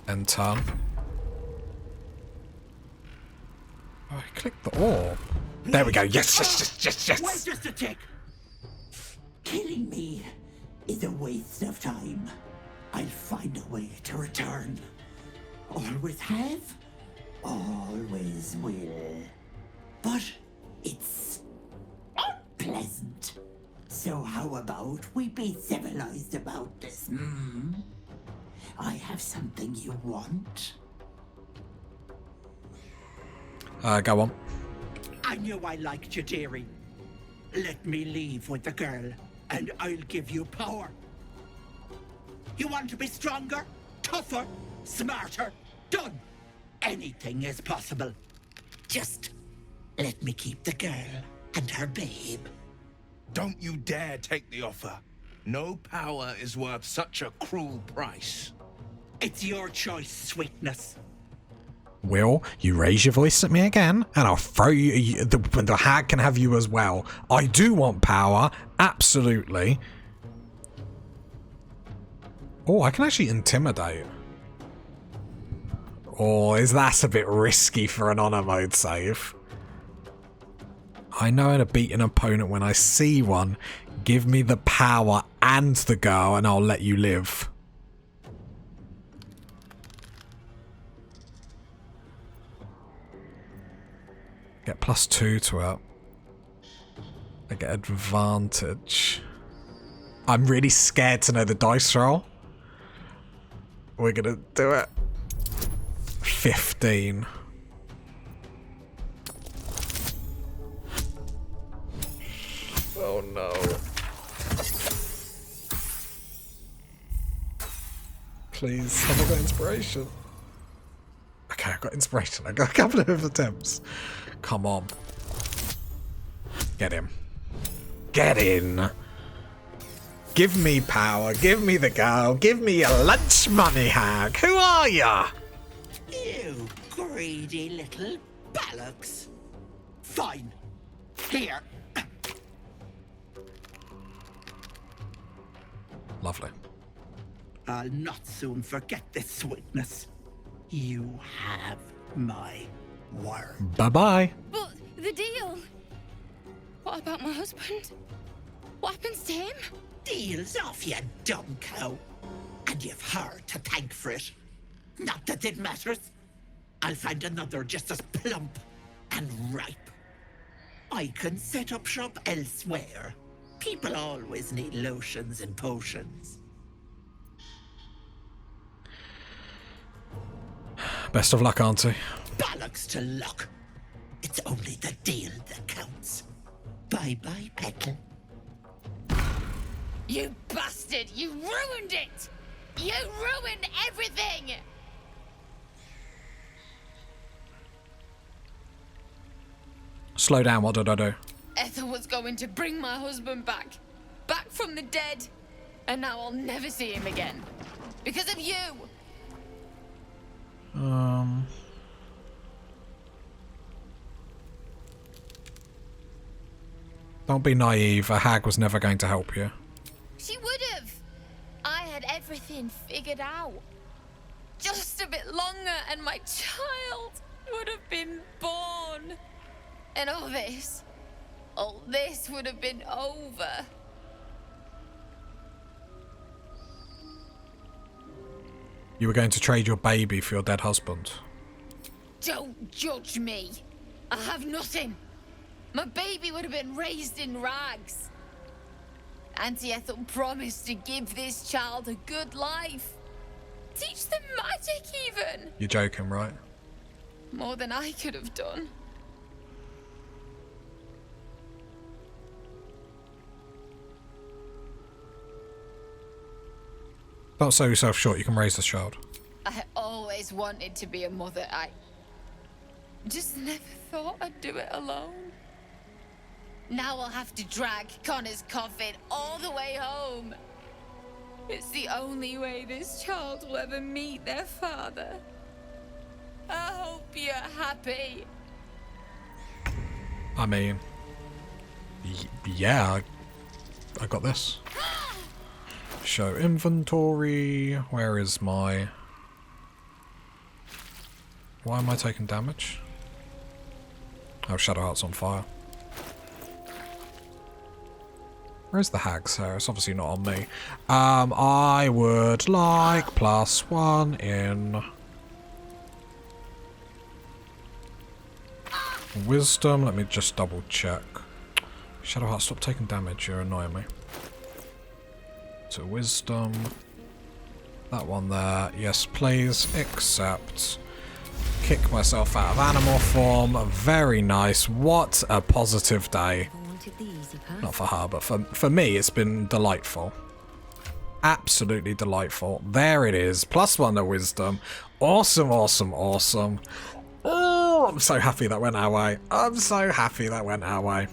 End turn. Oh, I clicked the orb. There we go. Yes, yes, yes, yes, yes. Wait just a tick. Killing me is a waste of time. I'll find a way to return. Always have, always will. But it's unpleasant. So how about we be civilized about this, I have something you want. Go on. I knew I liked you, dearie. Let me leave with the girl, and I'll give you power. You want to be stronger, tougher, smarter? Done. Anything is possible. Just let me keep the girl and her babe. Don't you dare take the offer. No power is worth such a cruel price. It's your choice, sweetness. Will you raise your voice at me again, and I'll throw you. The hag can have you as well. I do want power, absolutely. Oh, I can actually intimidate. Or is that a bit risky for an honor mode save? I know how to beat an opponent when I see one. Give me the power and the girl, and I'll let you live. Get +2 to it. I get advantage. I'm really scared to know the dice roll. We're gonna do it. 15. Oh no. Please, have I got inspiration? Okay, I got inspiration. I got a couple of attempts. Come on. Get him. Get in. Give me power. Give me the girl. Give me your lunch money, hag. Who are ya? You greedy little bollocks. Fine. Here. Lovely. I'll not soon forget this sweetness. You have my word. Bye-bye. But the deal. What about my husband? What happens to him? Deal's off, you dumb cow. And you've her to thank for it. Not that it matters. I'll find another just as plump and ripe. I can set up shop elsewhere. People always need lotions and potions. Best of luck, Auntie. Bollocks to luck. It's only the deal that counts. Bye-bye, Petal. You bastard! You ruined it! You ruined everything! Slow down, what did I do? Ethel was going to bring my husband back. Back from the dead. And now I'll never see him again. Because of you! Don't be naive. A hag was never going to help you. She would have. I had everything figured out. Just a bit longer and my child would have been born. And all this would have been over. You were going to trade your baby for your dead husband. Don't judge me. I have nothing. My baby would have been raised in rags. Auntie Ethel promised to give this child a good life. Teach them magic even. You're joking, right? More than I could have done. Don't sell yourself short. You can raise this child. I always wanted to be a mother. I just never thought I'd do it alone. Now I'll have to drag Connor's coffin all the way home. It's the only way this child will ever meet their father. I hope you're happy. I mean, yeah, I got this. Show inventory. Where is my... Why am I taking damage? Oh, Shadowheart's on fire. Where's the hag's hair? It's obviously not on me. I would like +1 in wisdom. Let me just double check. Shadowheart, stop taking damage. You're annoying me. So wisdom. That one there. Yes, please. Accept. Kick myself out of animal form. Very nice. What a positive day. Not for her, but for me, it's been delightful. Absolutely delightful. There it is. +1 to wisdom. Awesome, awesome, awesome. Oh, I'm so happy that went our way. I'm so happy that went our way.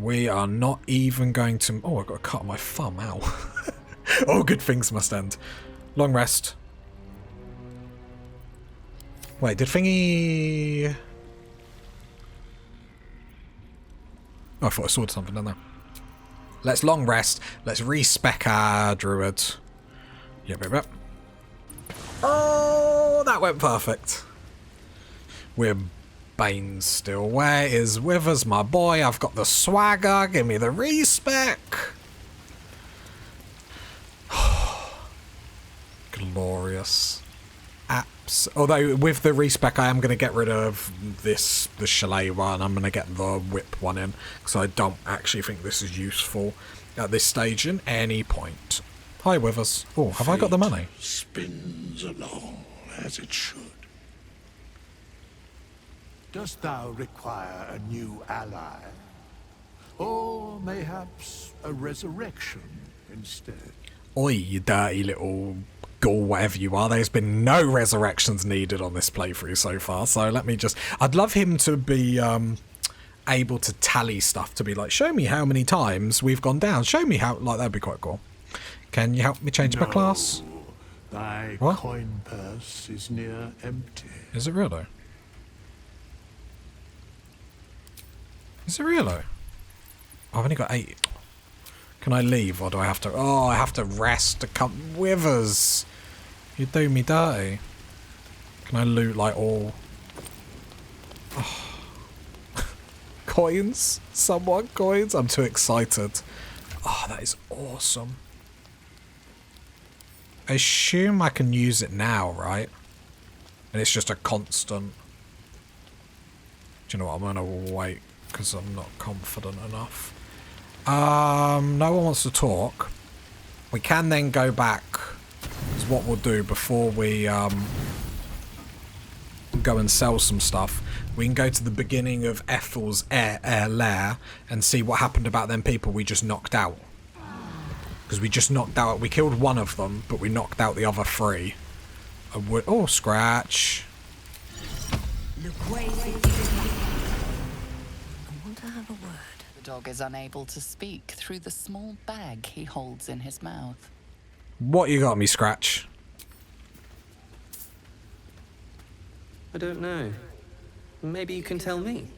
We are not even going to... Oh, I've got a cut on my thumb. Ow. All good things must end. Long rest. Wait, did Thingy... Oh, I thought I saw something, didn't I? Let's long rest. Let's respec our Druid. Yep. Oh, that went perfect. We're Bane's still. Where is Withers, my boy? I've got the swagger. Give me the respec. Glorious. Although with the respec I am going to get rid of the chalet one. I'm going to get the whip one in because I don't actually think this is useful at this stage in any point. Hi Withers. Oh, have I got the money? Spins along as it should. Dost thou require a new ally? Or mayhaps a resurrection instead? Oi, you dirty little ghoul, whatever you are. There's been no resurrections needed on this playthrough so far, so let me just... I'd love him to be able to tally stuff, to be like, show me how many times we've gone down. Show me how... Like, that'd be quite cool. Can you help me change my class? Thy What? coin purse is near empty. Is it really? Is it really? I've only got 8. Can I leave or do I have to... Oh, I have to rest to come with us. You do me dirty. Can I loot like all... Oh. Coins? Someone coins? I'm too excited. Oh, that is awesome. I assume I can use it now, right? And it's just a constant. Do you know what? I'm going to wait because I'm not confident enough. No one wants to talk. We can then go back. Is what we'll do before we go and sell some stuff. We can go to the beginning of Ethel's lair and see what happened about them people we just knocked out. Because we just knocked out... We killed one of them, but we knocked out the other 3. Oh, scratch. The dog is unable to speak through the small bag he holds in his mouth. What you got me, Scratch? I don't know. Maybe you can tell me.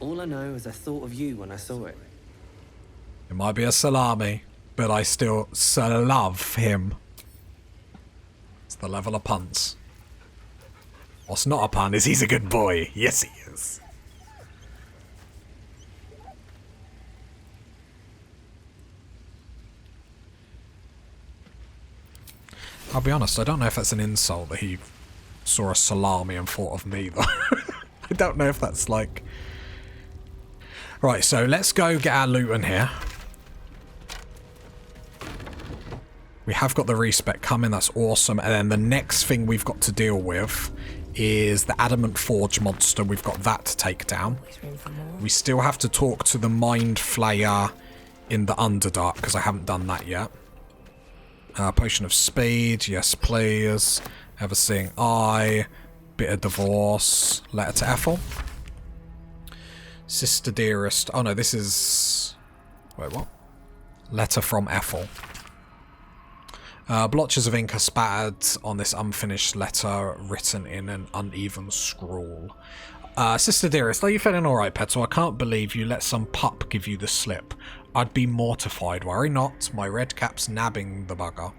All I know is I thought of you when I saw it. It might be a salami, but I still love him. It's the level of puns. What's not a pun is he's a good boy. Yes, he is. I'll be honest, I don't know if that's an insult that he saw a salami and thought of me, though. I don't know if that's like... Right, so let's go get our loot in here. We have got the respec coming, that's awesome. And then the next thing we've got to deal with is the Adamant Forge monster. We've got that to take down. We still have to talk to the Mind Flayer in the Underdark, because I haven't done that yet. Potion of Speed, yes please. Ever Seeing Eye, Bit of Divorce, Letter to Ethel. Sister Dearest, oh no, this is... Wait, what? Letter from Ethel. Blotches of ink are spattered on this unfinished letter written in an uneven scrawl. Sister Dearest, are you feeling alright, Petal? I can't believe you let some pup give you the slip. I'd be mortified. Worry not. My red cap's nabbing the bugger.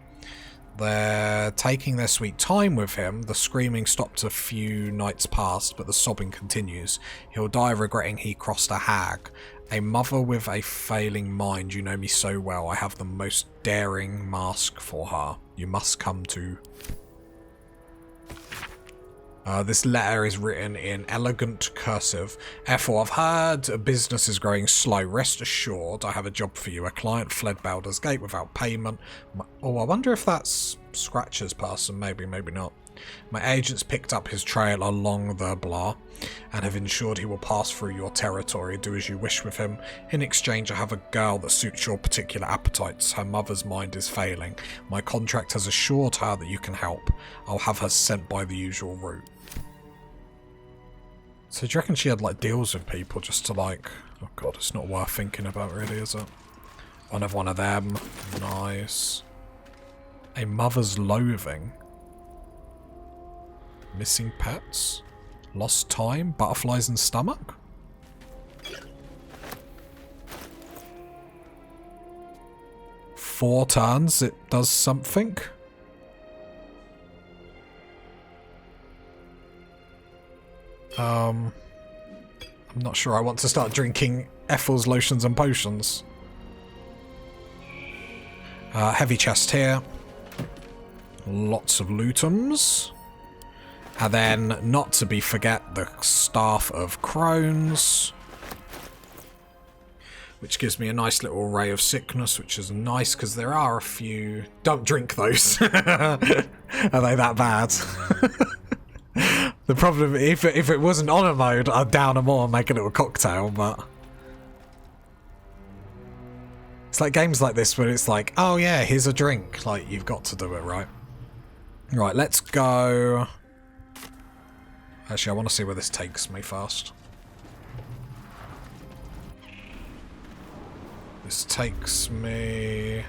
They're taking their sweet time with him. The screaming stopped a few nights past, but the sobbing continues. He'll die regretting he crossed a hag. A mother with a failing mind. You know me so well. I have the most daring mask for her. You must come to... this letter is written in elegant cursive. Therefore, I've heard business is growing slow. Rest assured, I have a job for you. A client fled Baldur's Gate without payment. Oh, I wonder if that's Scratcher's person. Maybe, maybe not. My agents picked up his trail along the blah and have ensured he will pass through your territory. Do as you wish with him. In exchange, I have a girl that suits your particular appetites. Her mother's mind is failing. My contract has assured her that you can help. I'll have her sent by the usual route. So do you reckon she had like deals with people just to like... Oh god, it's not worth thinking about really, is it? Another one of them. Nice. A mother's loathing. Missing pets. Lost time. Butterflies in stomach. Four turns, it does something. I'm not sure I want to start drinking Ethel's lotions and potions. Heavy chest here. Lots of lootums. And then, not to be forget, the Staff of Crones. Which gives me a nice little ray of sickness, which is nice because there are a few... Don't drink those. Are they that bad? The problem, if it wasn't on a mode, I'd down them all and make a little cocktail, but... It's like games like this where it's like, oh yeah, here's a drink. Like, you've got to do it, right? Right, let's go... Actually, I want to see where this takes me first. This takes me...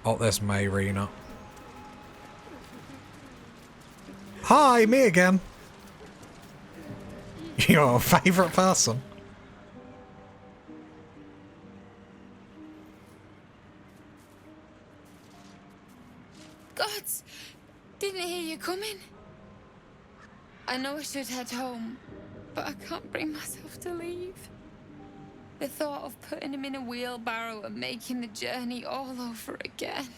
Oh, there's Mayrina. Hi, me again. Your favourite person. Gods, didn't hear you coming. I know I should head home, but I can't bring myself to leave. The thought of putting him in a wheelbarrow and making the journey all over again.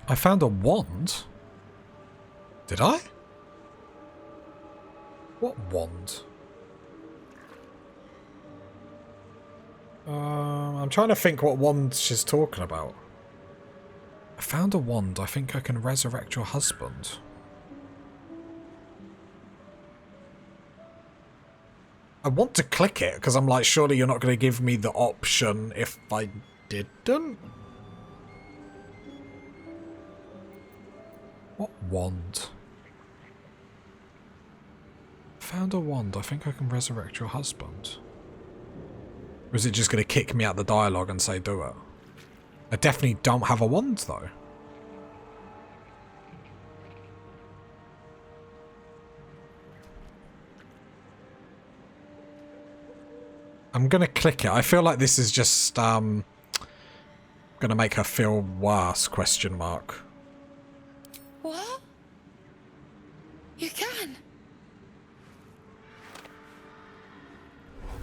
I found a wand. Did I? What wand? I'm trying to think what wand she's talking about. I found a wand. I think I can resurrect your husband. I want to click it because I'm like, surely you're not going to give me the option if I didn't? What wand? Found a wand. I think I can resurrect your husband. Or is it just going to kick me out the dialogue and say do it? I definitely don't have a wand though. I'm going to click it. I feel like this is just going to make her feel worse, question mark. What? You can?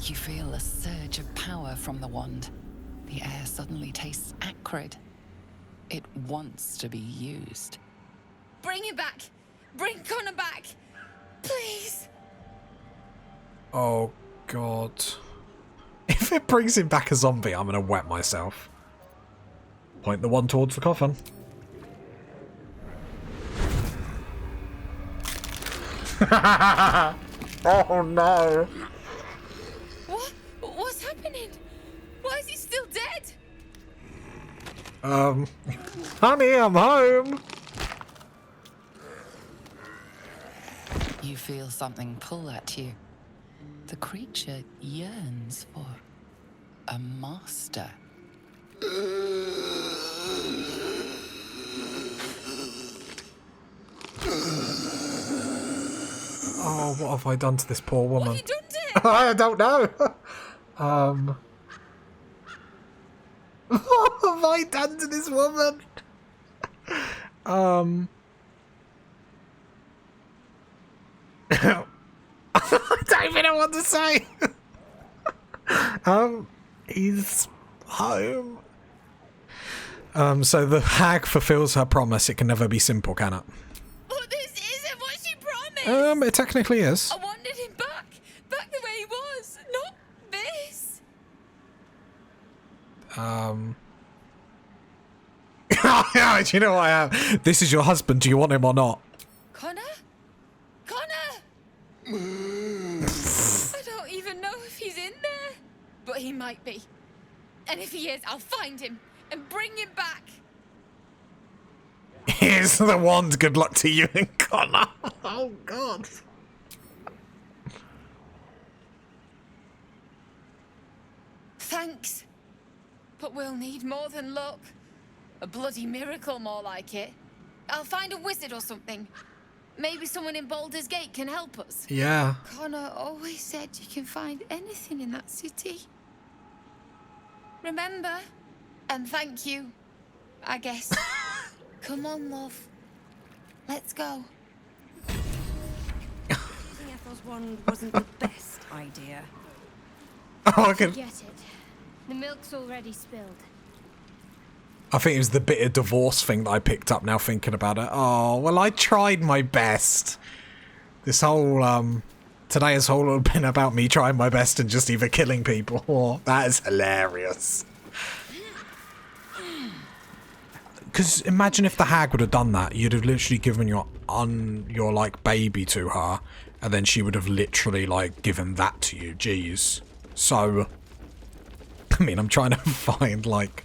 You feel a surge of power from the wand. The air suddenly tastes acrid. It wants to be used. Bring it back! Bring Connor back! Please! Oh, God. If it brings him back a zombie, I'm going to wet myself. Point the wand towards the coffin. Oh, no. What? What's happening? Why is he still dead? Honey, I'm home. You feel something pull at you. The creature yearns for a master. Oh, what have I done to this poor woman? What have you done to him? I don't know. have I done to this woman? I don't even know what to say. He's home. So the hag fulfills her promise. It can never be simple, can it? But this isn't what she promised. It technically is. I wanted him back the way he was, not this. Do you know what I am? This is your husband. Do you want him or not? Connor? I don't even know if he's in there, but he might be. And if he is, I'll find him and bring him back. Here's the wand. Good luck to you and Connor. Oh, God. Thanks. But we'll need more than luck. A bloody miracle, more like it. I'll find a wizard or something. Maybe someone in Baldur's Gate can help us. Yeah. Connor always said you can find anything in that city. Remember? And thank you, I guess. Come on, love. Let's go. Using Ethel's wand wasn't the best idea. Oh, I can. Get it. The milk's already spilled. I think it was the bit of divorce thing that I picked up now thinking about it. Oh, well, I tried my best. This whole, today has all been about me trying my best and just either killing people or... That is hilarious. Because imagine if the hag would have done that. You'd have literally given your like, baby to her, and then she would have literally, like, given that to you. Jeez. So, I mean, I'm trying to find, like...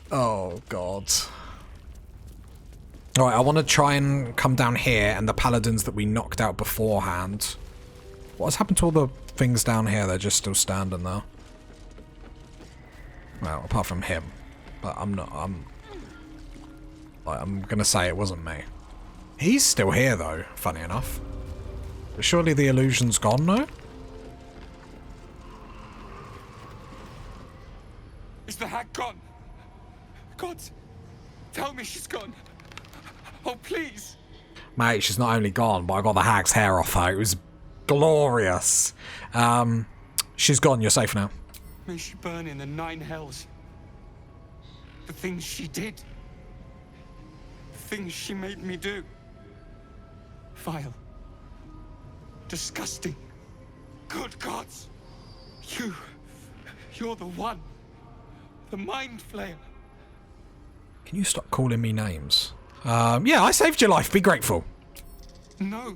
Oh, God. Alright, I want to try and come down here, and the paladins that we knocked out beforehand. What has happened to all the things down here? They're just still standing there. Well, apart from him. But I'm gonna say it wasn't me. He's still here, though, funny enough. But surely the illusion's gone, no? Is the hag gone? God, tell me she's gone. Oh, please. Mate, she's not only gone, but I got the hag's hair off her. It was glorious. She's gone. You're safe now. May she burn in the 9 hells. The things she did. The things she made me do. Vile. Disgusting. Good gods. You're the one. The Mind Flayer. Can you stop calling me names? Yeah, I saved your life. Be grateful. No.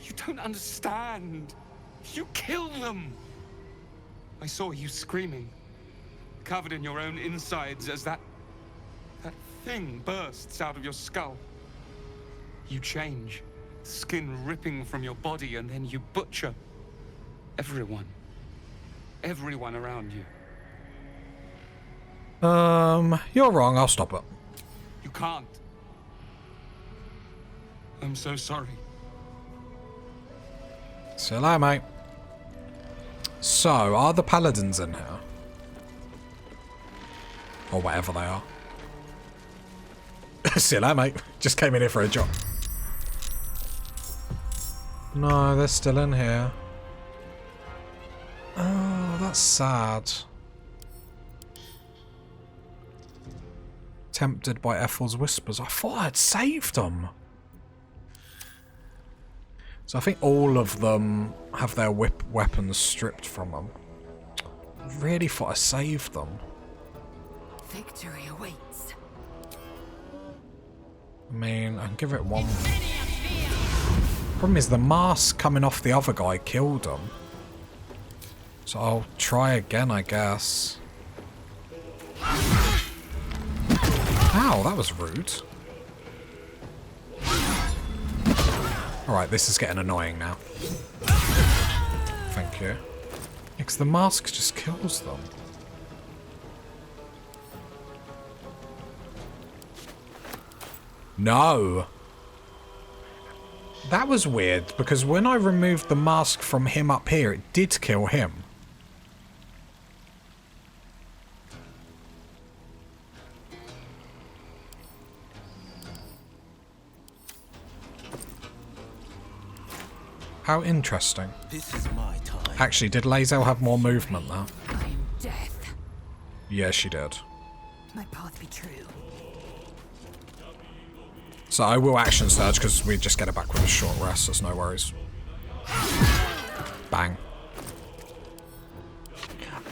You don't understand. You kill them. I saw you screaming. Covered in your own insides as that thing bursts out of your skull. You change. Skin ripping from your body, and then you butcher everyone. Everyone around you. You're wrong. I'll stop it. You can't. I'm so sorry. See you later, mate. So, are the paladins in here? Or whatever they are. See you later, mate. Just came in here for a job. No, they're still in here. Oh, that's sad. Tempted by Ethel's whispers. I thought I'd saved them. So I think all of them have their weapons stripped from them. I really thought I saved them. Victory awaits. I mean, I can give it one. Problem is the mask coming off the other guy killed him. So I'll try again, I guess. Ow, that was rude. Alright, this is getting annoying now. Thank you. Because the mask just kills them. No! That was weird, because when I removed the mask from him up here, it did kill him. How interesting. This is my time. Actually, did Lae'zel have more movement there? I am death. Yeah, she did. My path be true. So I will action surge because we just get it back with a short rest. There's no worries. Bang.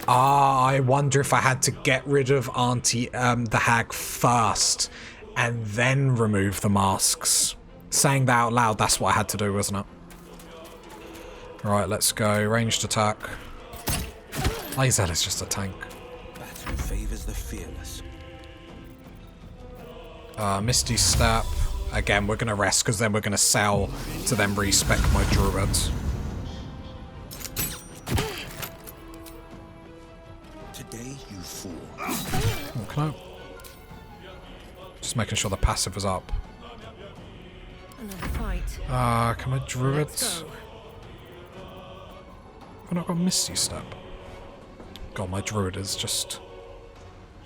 Ah, I wonder if I had to get rid of Auntie the hag first and then remove the masks. Saying that out loud, that's what I had to do, wasn't it? Right, let's go. Ranged attack. Lae'zel is just a tank. Battle favors the fearless. Misty Step. Again, we're going to rest because then we're going to sell to then respec my druids. Today you fall. Okay. Just making sure the passive is up. Another fight. Can my druids... I've not got Misty Step. God, my druid is just...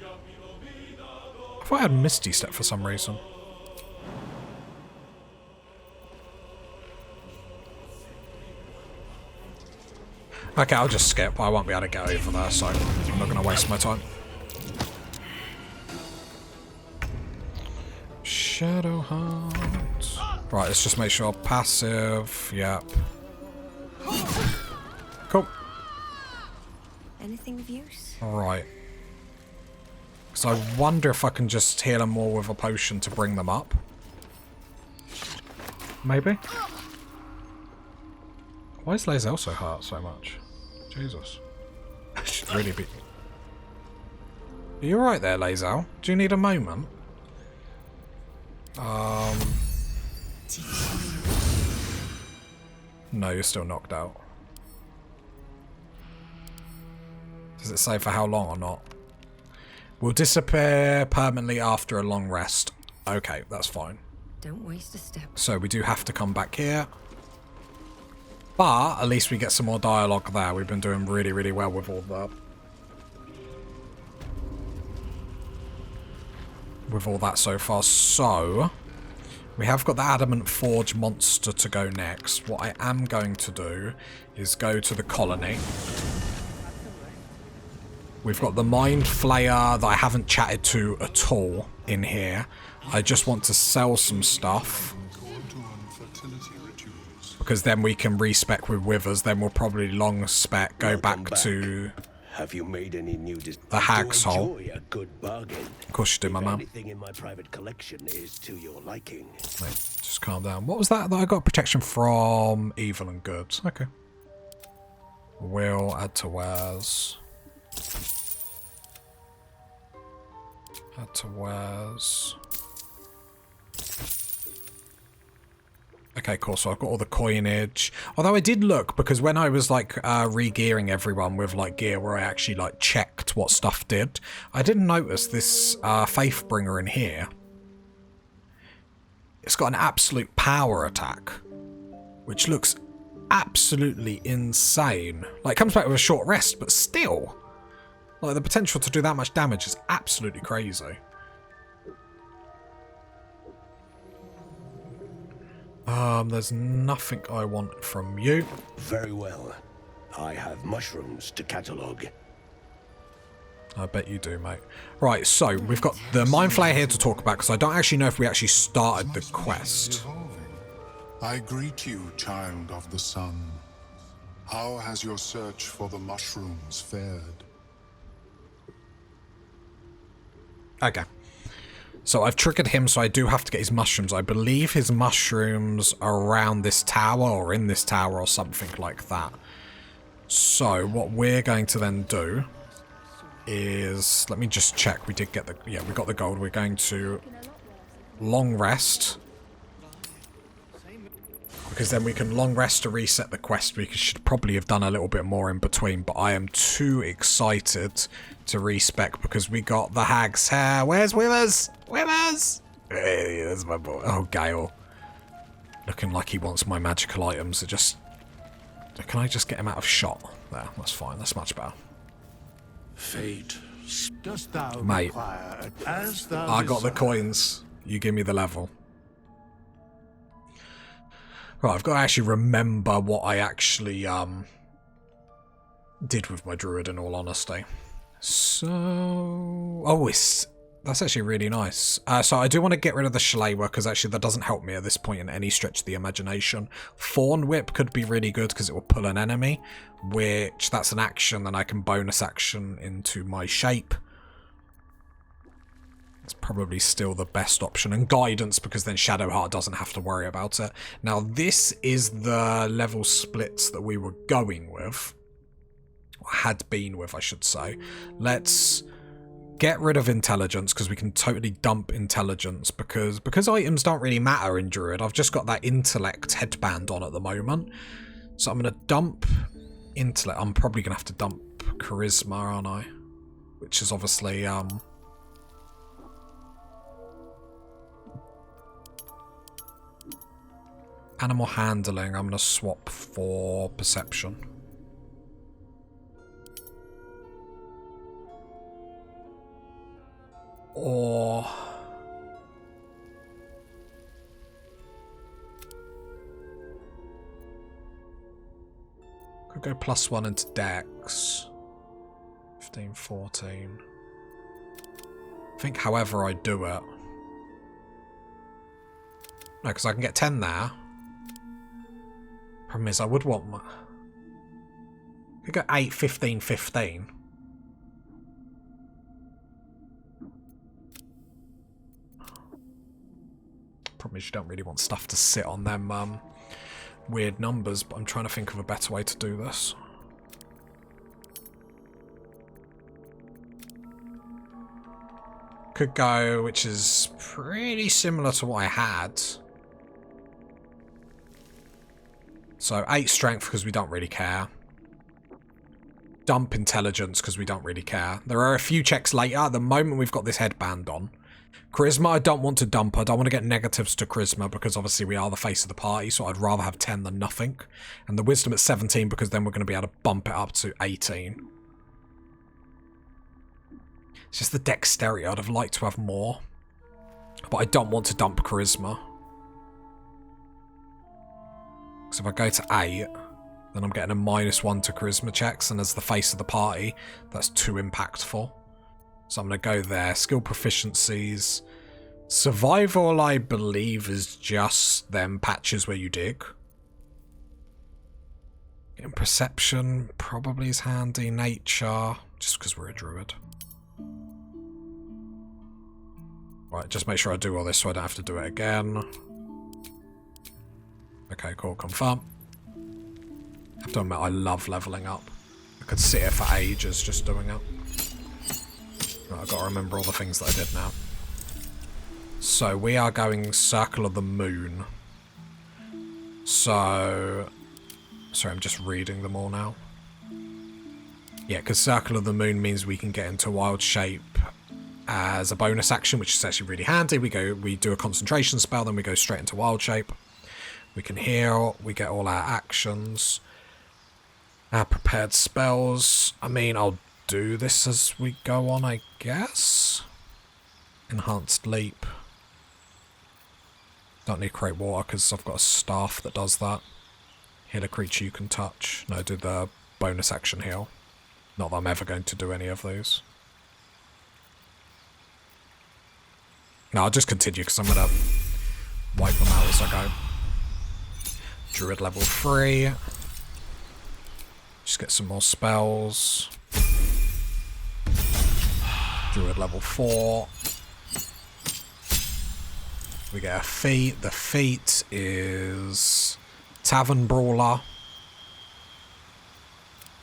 I thought I had Misty Step for some reason. Okay, I'll just skip. I won't be able to get over there, so I'm not going to waste my time. Shadowheart. Right, let's just make sure passive. Yep. Cool. Anything of use? Alright. So I wonder if I can just heal them all with a potion to bring them up. Maybe? Why is Lae'zel so hurt so much? Jesus. I should really be... Are you alright there, Lae'zel? Do you need a moment? No, you're still knocked out. Does it say for how long or not? Will disappear permanently after a long rest. Okay, that's fine. Don't waste a step. So we do have to come back here. But at least we get some more dialogue there. We've been doing really, really well with all that. With all that so far. So we have got the Adamant Forge monster to go next. What I am going to do is go to the colony. We've got the Mind Flayer that I haven't chatted to at all in here. I just want to sell some stuff. Because then we can respec with Withers. Then we'll probably long spec, go back to Have you made any new the Hag's Hole. a good bargain? Of course you do, my man. Anything in my private collection is to your liking. Wait, just calm down. What was that I got? Protection from evil and good. Okay. Will add to wares. Add to wares. Okay, cool. So I've got all the coinage. Although I did look, because when I was like re-gearing everyone with like gear where I actually like checked what stuff did, I didn't notice this Faithbringer in here. It's got an absolute power attack, which looks absolutely insane. Like, it comes back with a short rest, but still, like, the potential to do that much damage is absolutely crazy. There's nothing I want from you. Very well. I have mushrooms to catalogue. I bet you do, mate. Right, so we've got the Mind Flayer here to talk about, because I don't actually know if we actually started the quest. I greet you, child of the sun. How has your search for the mushrooms fared? Okay. So I've triggered him, so I do have to get his mushrooms. I believe his mushrooms are around this tower or in this tower or something like that. So what we're going to then do is... Let me just check. We did get the... Yeah, we got the gold. We're going to long rest. Because then we can long rest to reset the quest. We should probably have done a little bit more in between. But I am too excited to respec because we got the Hag's Hair. Where's Withers? Withers! Hey, there's my boy. Oh, Gale. Looking like he wants my magical items. Can I just get him out of shot? There, that's fine. That's much better. Fate. Dost thou Mate, require, as thou I got the desire. coins. You give me the level. Right, I've got to actually remember what I actually did with my druid, in all honesty. So... oh, that's actually really nice. So I do want to get rid of the Shalewa, because actually that doesn't help me at this point in any stretch of the imagination. Thorn Whip could be really good, because it will pull an enemy, which that's an action, then I can bonus action into my shape. It's probably still the best option. And Guidance, because then Shadowheart doesn't have to worry about it. Now, this is the level splits that we were going with. Or had been with, I should say. Let's get rid of Intelligence, because we can totally dump Intelligence. Because items don't really matter in Druid. I've just got that Intellect headband on at the moment. So I'm going to dump Intellect. I'm probably going to have to dump Charisma, aren't I? Which is obviously... Animal Handling, I'm going to swap for Perception. Or... could go +1 into Dex. 15, 14. I think however I do it. No, because I can get 10 there. Problem is, I would want my... I could go 8, 15, 15. Problem is, you don't really want stuff to sit on them weird numbers, but I'm trying to think of a better way to do this. Could go, which is pretty similar to what I had. So 8 strength because we don't really care. Dump intelligence because we don't really care. There are a few checks later. At the moment we've got this headband on. Charisma I don't want to dump. I don't want to get negatives to charisma because obviously we are the face of the party, so I'd rather have 10 than nothing. And the wisdom at 17 because then we're going to be able to bump it up to 18. It's just the dexterity. I'd have liked to have more. But I don't want to dump charisma. So if I go to 8, then I'm getting a -1 to charisma checks, and as the face of the party, that's too impactful. So I'm going to go there. Skill proficiencies. Survival, I believe, is just them patches where you dig. And perception probably is handy. Nature, just because we're a druid. Right, just make sure I do all this so I don't have to do it again. Okay, cool. Confirm. I have to admit, I love leveling up. I could sit here for ages just doing it. Right, I've got to remember all the things that I did now. So, we are going Circle of the Moon. So... sorry, I'm just reading them all now. Yeah, because Circle of the Moon means we can get into Wild Shape as a bonus action, which is actually really handy. We do a concentration spell, then we go straight into Wild Shape. We can heal, we get all our actions. Our prepared spells. I mean, I'll do this as we go on, I guess. Enhanced Leap. Don't need Create Water because I've got a staff that does that. Heal a creature you can touch. No, do the bonus action heal. Not that I'm ever going to do any of those. No, I'll just continue because I'm going to wipe them out as I go. Druid level 3. Just get some more spells. Druid level 4. We get a feat. The feat is Tavern Brawler.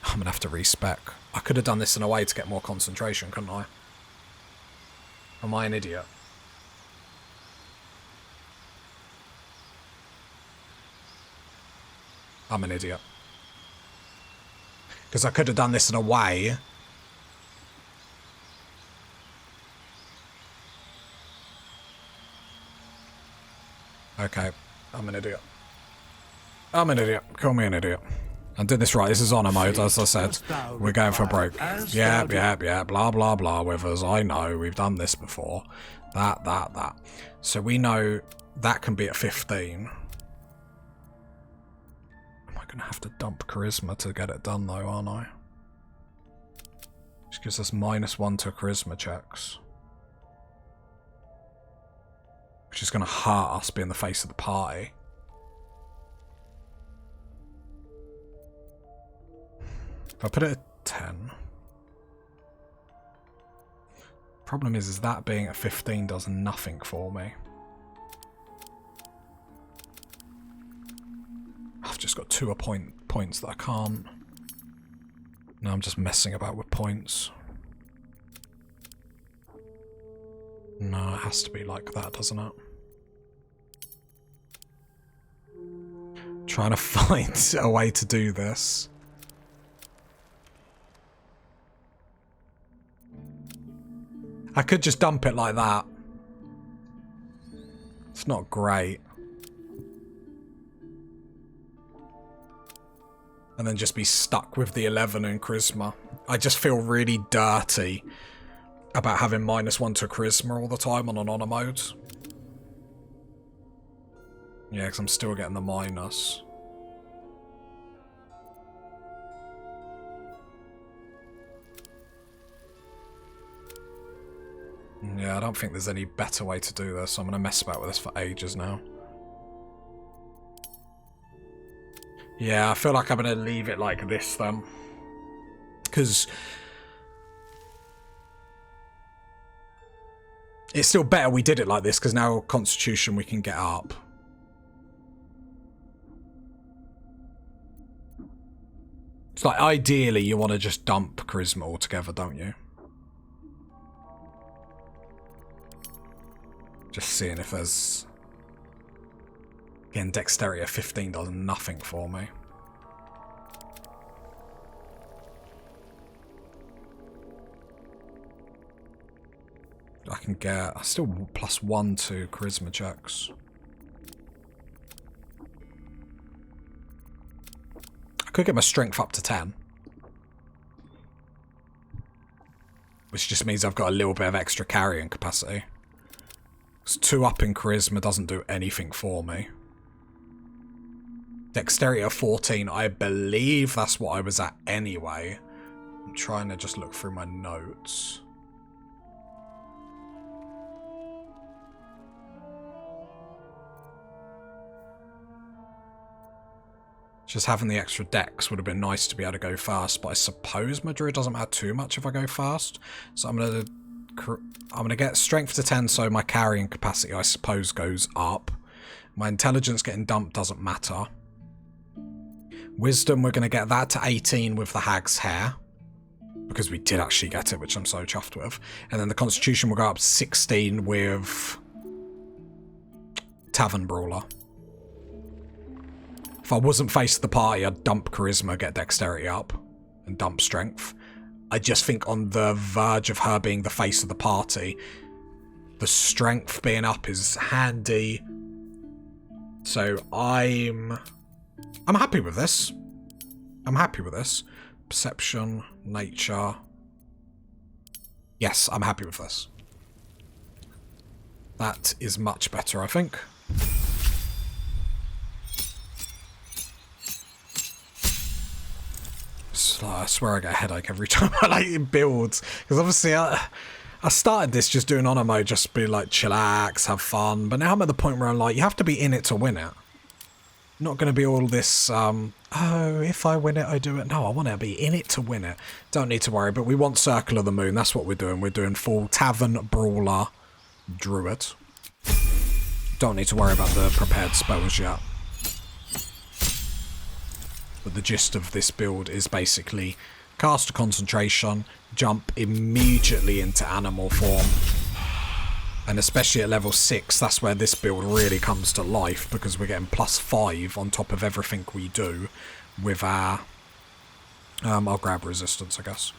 I'm going to have to respec. I could have done this in a way to get more concentration, couldn't I? Am I an idiot? I'm an idiot. Because I could have done this in a way. Okay, I'm an idiot. I'm an idiot. Call me an idiot. I did this right. This is honor mode, as I said. We're going for broke. Yeah. Blah, blah, blah. Withers, I know. We've done this before. That. So we know that can be at 15. Gonna have to dump charisma to get it done though, aren't I? Which gives us -1 to charisma checks. Which is gonna hurt us being the face of the party. If I put it at 10. Problem is that being at 15 does nothing for me. I've just got 2 points that I can't. No, I'm just messing about with points. No, it has to be like that, doesn't it? Trying to find a way to do this. I could just dump it like that. It's not great. And then just be stuck with the 11 in charisma. I just feel really dirty about having -1 to charisma all the time on an honor mode. Yeah, because I'm still getting the minus. Yeah, I don't think there's any better way to do this. I'm going to mess about with this for ages now. Yeah, I feel like I'm going to leave it like this then. Because it's still better we did it like this, because now Constitution we can get up. It's like, ideally you want to just dump Charisma altogether, don't you? Just seeing if there's... Again, Dexterity at 15 does nothing for me. I can get... still +1 to Charisma checks. I could get my Strength up to 10. Which just means I've got a little bit of extra carrying capacity. Because 2 up in Charisma doesn't do anything for me. Dexterity of 14, I believe that's what I was at anyway. I'm trying to just look through my notes. Just having the extra dex would have been nice to be able to go fast, but I suppose my druid doesn't matter too much if I go fast. So I'm gonna get strength to 10, so my carrying capacity I suppose goes up. My intelligence getting dumped doesn't matter. Wisdom, we're gonna get that to 18 with the hag's hair, because we did actually get it, which I'm so chuffed with. And then the constitution will go up to 16 with Tavern Brawler. If I wasn't face of the party, I'd dump charisma, get dexterity up, and dump strength. I just think on the verge of her being the face of the party, the strength being up is handy. So I'm happy with this. I'm happy with this. Perception, nature. Yes, I'm happy with this. That is much better, I think. I swear I get a headache every time I build, because obviously I started this just doing honor mode, just be like chillax, have fun, but now I'm at the point where I'm like, you have to be in it to win it. Not going to be all this oh, if I win it I do it. No, I want to be in it to win it. Don't need to worry, but we want Circle of the Moon. That's what we're doing full Tavern Brawler Druid. Don't need to worry about the prepared spells yet. But the gist of this build is basically cast a concentration, jump immediately into animal form. And especially at level 6, that's where this build really comes to life, because we're getting +5 on top of everything we do with our... I'll grab resistance, I guess.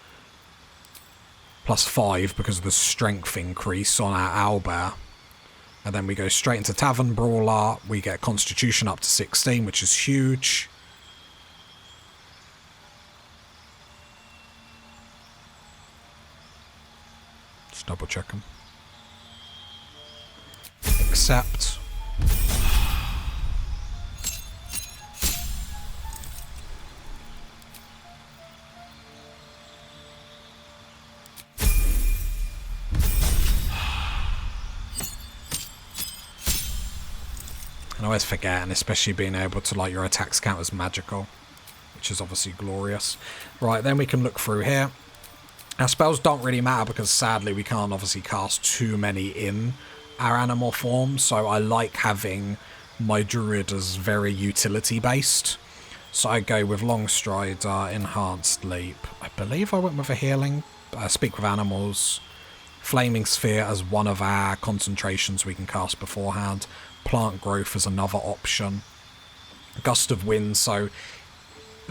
+5 because of the strength increase on our owlbear. And then we go straight into Tavern Brawler, we get Constitution up to 16, which is huge. Double check them. Accept. And I always forget, and especially being able to, like, your attacks count as magical, which is obviously glorious. Right, then we can look through here. Our spells don't really matter because sadly we can't obviously cast too many in our animal form, so I like having my Druid as very utility based. So I go with Long Strider, Enhanced Leap. I believe I went with a Healing, Speak with Animals, Flaming Sphere as one of our concentrations we can cast beforehand, Plant Growth as another option, Gust of Wind, so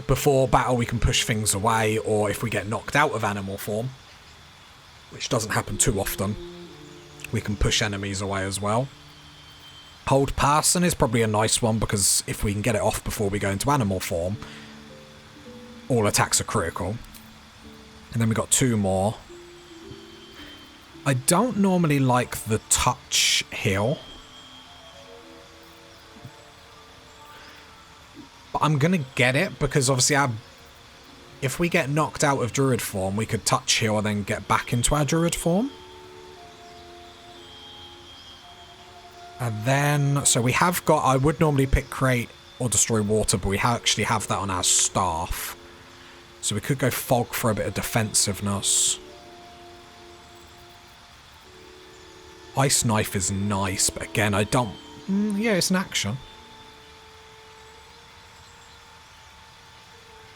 before battle we can push things away, or if we get knocked out of animal form, which doesn't happen too often, we can push enemies away as well. Hold Person is probably a nice one because if we can get it off before we go into animal form, all attacks are critical. And then we got 2 more. I don't normally like the Touch Heal, but I'm gonna get it because obviously if we get knocked out of Druid form, we could Touch Heal and then get back into our Druid form. And then, so we have got, I would normally pick Create or Destroy Water, but we actually have that on our staff. So we could go Fog for a bit of defensiveness. Ice Knife is nice, but again, I don't... yeah, it's an action.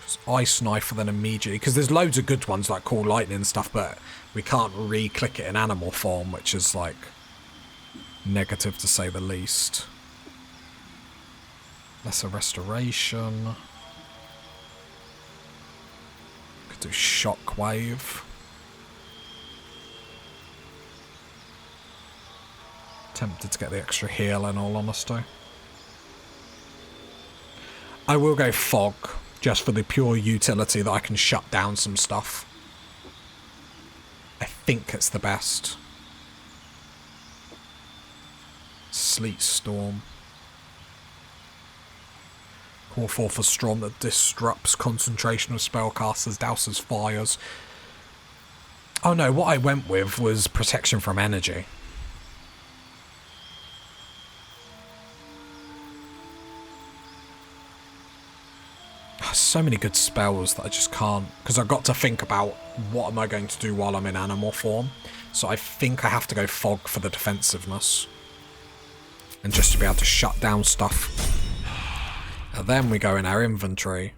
Just Ice Knife and then immediately... because there's loads of good ones like Cool Lightning and stuff, but we can't re-click it in animal form, which is like... negative to say the least. Lesser Restoration. Could do Shockwave. Tempted to get the extra heal in all honesty. I will go Fog, just for the pure utility that I can shut down some stuff. I think it's the best. Sleet Storm. Call forth a storm that disrupts concentration of spellcasters, douses fires. Oh no, what I went with was protection from energy. So many good spells that I just can't, because I've got to think about what am I going to do while I'm in animal form. So I think I have to go Fog for the defensiveness. And just to be able to shut down stuff. And then we go in our inventory.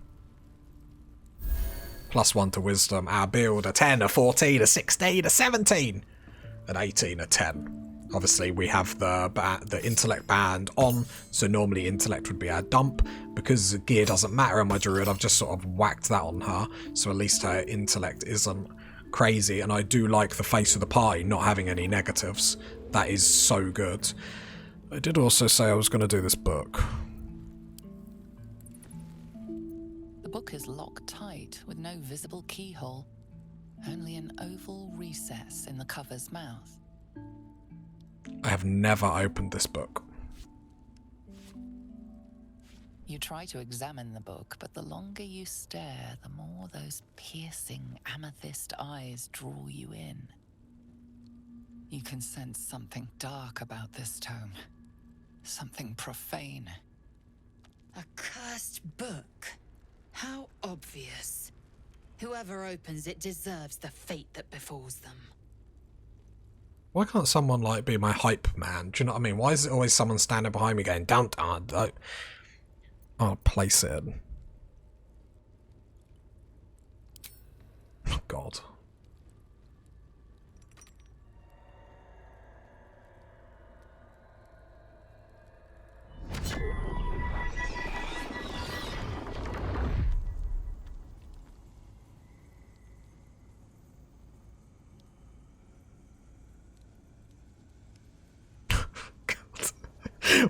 +1 to wisdom. Our build, a 10, a 14, a 16, a 17, an 18, a 10. Obviously we have the intellect band on, so normally intellect would be our dump. Because gear doesn't matter on my Druid, I've just sort of whacked that on her, so at least her intellect isn't crazy. And I do like the face of the party not having any negatives. That is so good. I did also say I was going to do this book. The book is locked tight with no visible keyhole, only an oval recess in the cover's mouth. I have never opened this book. You try to examine the book, but the longer you stare, the more those piercing amethyst eyes draw you in. You can sense something dark about this tome. Something profane. A cursed book? How obvious. Whoever opens it deserves the fate that befalls them. Why can't someone, like, be my hype man? Do you know what I mean? Why is it always someone standing behind me going, don't. I'll place it. Oh, God.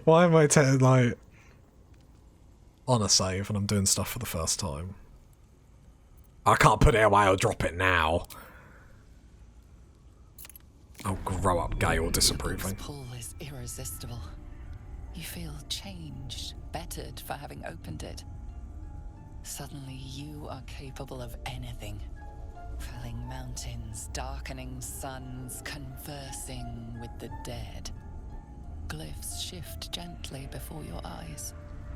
Why am I like on a save and I'm doing stuff for the first time? I can't put it away or drop it now. Oh, grow up, Gale, disapproving. This pull is irresistible. You feel changed, bettered for having opened it. Suddenly you are capable of anything. Felling mountains, darkening suns, conversing with the dead. Glyphs shift gently before your eyes.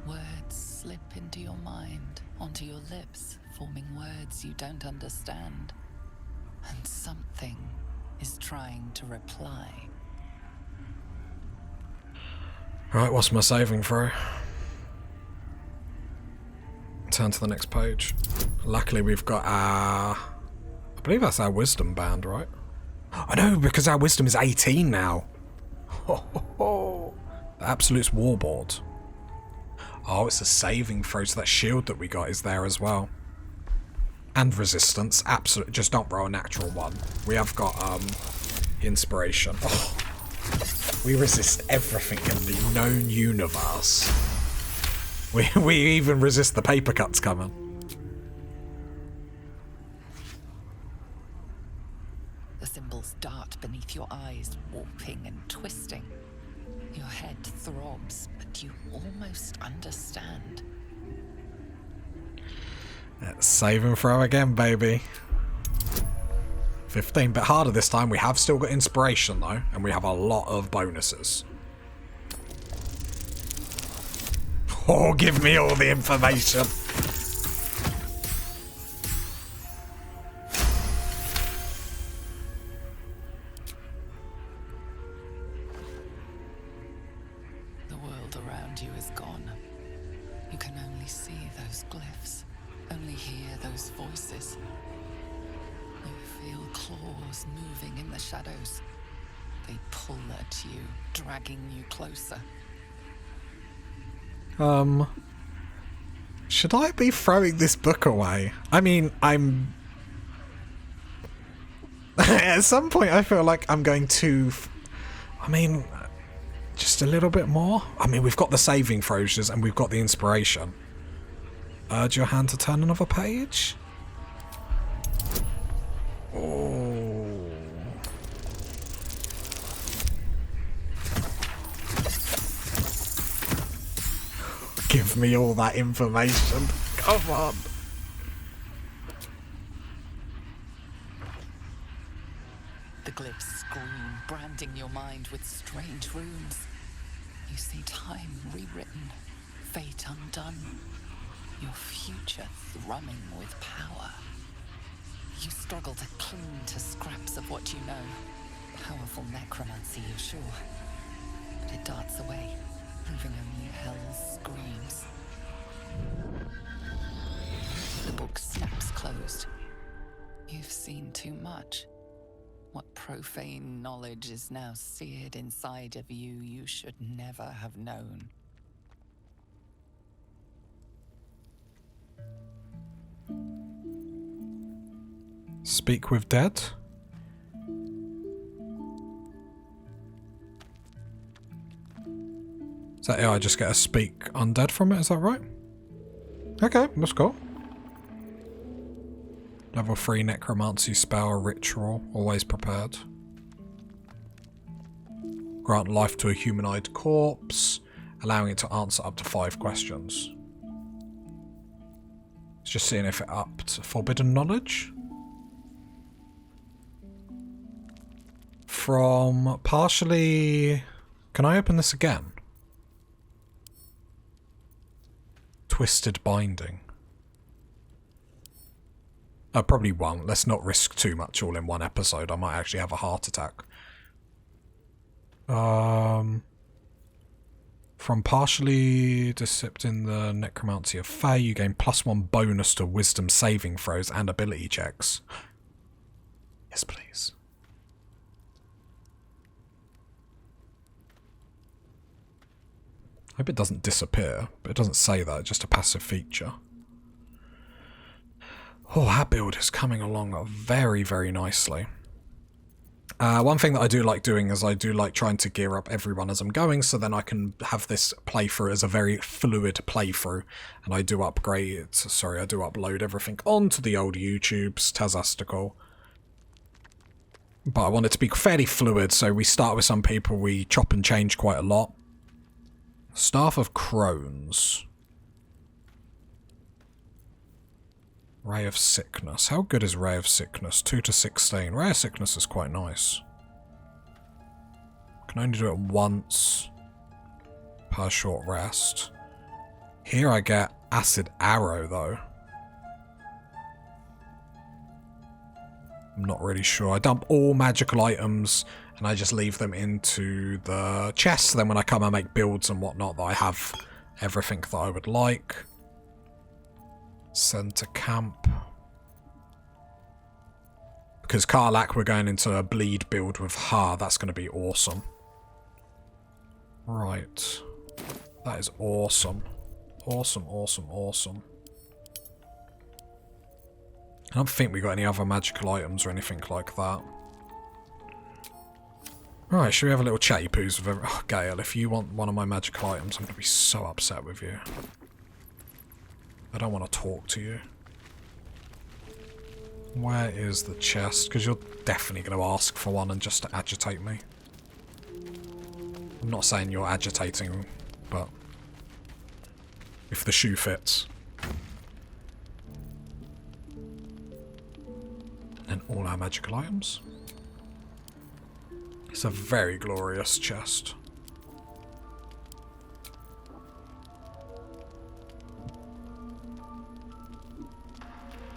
Words slip into your mind, onto your lips, forming words you don't understand. And something is trying to reply. Right, what's my saving throw? Turn to the next page. Luckily we've got our... I believe that's our wisdom band, right? I know, because our wisdom is 18 now. Ho, ho, ho. The Absolute's Warboard. Oh, it's a saving throw, so that shield that we got is there as well. And resistance. Absolute. Just don't roll a natural one. We have got inspiration. Oh. We resist everything in the known universe. We even resist the paper cuts coming. The symbols dart beneath your eyes, warping and twisting. Your head throbs, but you almost understand. Save and throw again, baby. 15, bit harder this time. We have still got inspiration though, and we have a lot of bonuses. Oh, give me all the information. The world around you is gone. You can only see those glyphs, only hear those voices. You feel claws moving in the shadows. They pull at you, dragging you closer. Should I be throwing this book away? I mean, I'm... At some point I feel like I'm going to... I mean, just a little bit more? I mean, we've got the saving throws and we've got the inspiration. Urge your hand to turn another page? Oh... Give me all that information. Come on. The glyphs scream, branding your mind with strange runes. You see time rewritten, fate undone, your future thrumming with power. You struggle to cling to scraps of what you know. Powerful necromancy, you're sure. But it darts away, leaving only hell's screams. The book snaps closed. You've seen too much. What profane knowledge is now seared inside of you you should never have known. Speak with dead? Is that I just get a speak undead from it, is that right? Okay, that's cool. Level 3 necromancy spell, ritual, always prepared. Grant life to a humanoid corpse, allowing it to answer up to 5 questions. It's just seeing if it upped forbidden knowledge. From partially... Can I open this again? Twisted binding. I probably won't. Let's not risk too much all in one episode. I might actually have a heart attack. From partially dissipting the necromancy of Fae, you gain +1 bonus to wisdom saving throws and ability checks. Yes, please. I hope it doesn't disappear, but it doesn't say that, just a passive feature. Oh, that build is coming along very, very nicely. One thing that I do like doing is I do like trying to gear up everyone as I'm going, so then I can have this playthrough as a very fluid playthrough, and I do upgrade, sorry, I do upload everything onto the old YouTubes, Tazastical. But I want it to be fairly fluid, so we start with some people, we chop and change quite a lot. Staff of Crones. Ray of Sickness. How good is Ray of Sickness? 2 to 16. Ray of Sickness is quite nice. Can only do it once. per short rest. Here I get acid arrow though. I'm not really sure. I dump all magical items and I just leave them into the chest. Then when I come and make builds and whatnot, that I have everything that I would like. Send to camp. Because Karlak, we're going into a bleed build with her. That's going to be awesome. Right. That is awesome. Awesome, awesome, awesome. I don't think we got any other magical items or anything like that. Right, should we have a little chatty poos with everyone? Oh, Gale, if you want one of my magical items, I'm going to be so upset with you. I don't want to talk to you. Where is the chest? Because you're definitely going to ask for one and just to agitate me. I'm not saying you're agitating, but if the shoe fits. And all our magical items. It's a very glorious chest.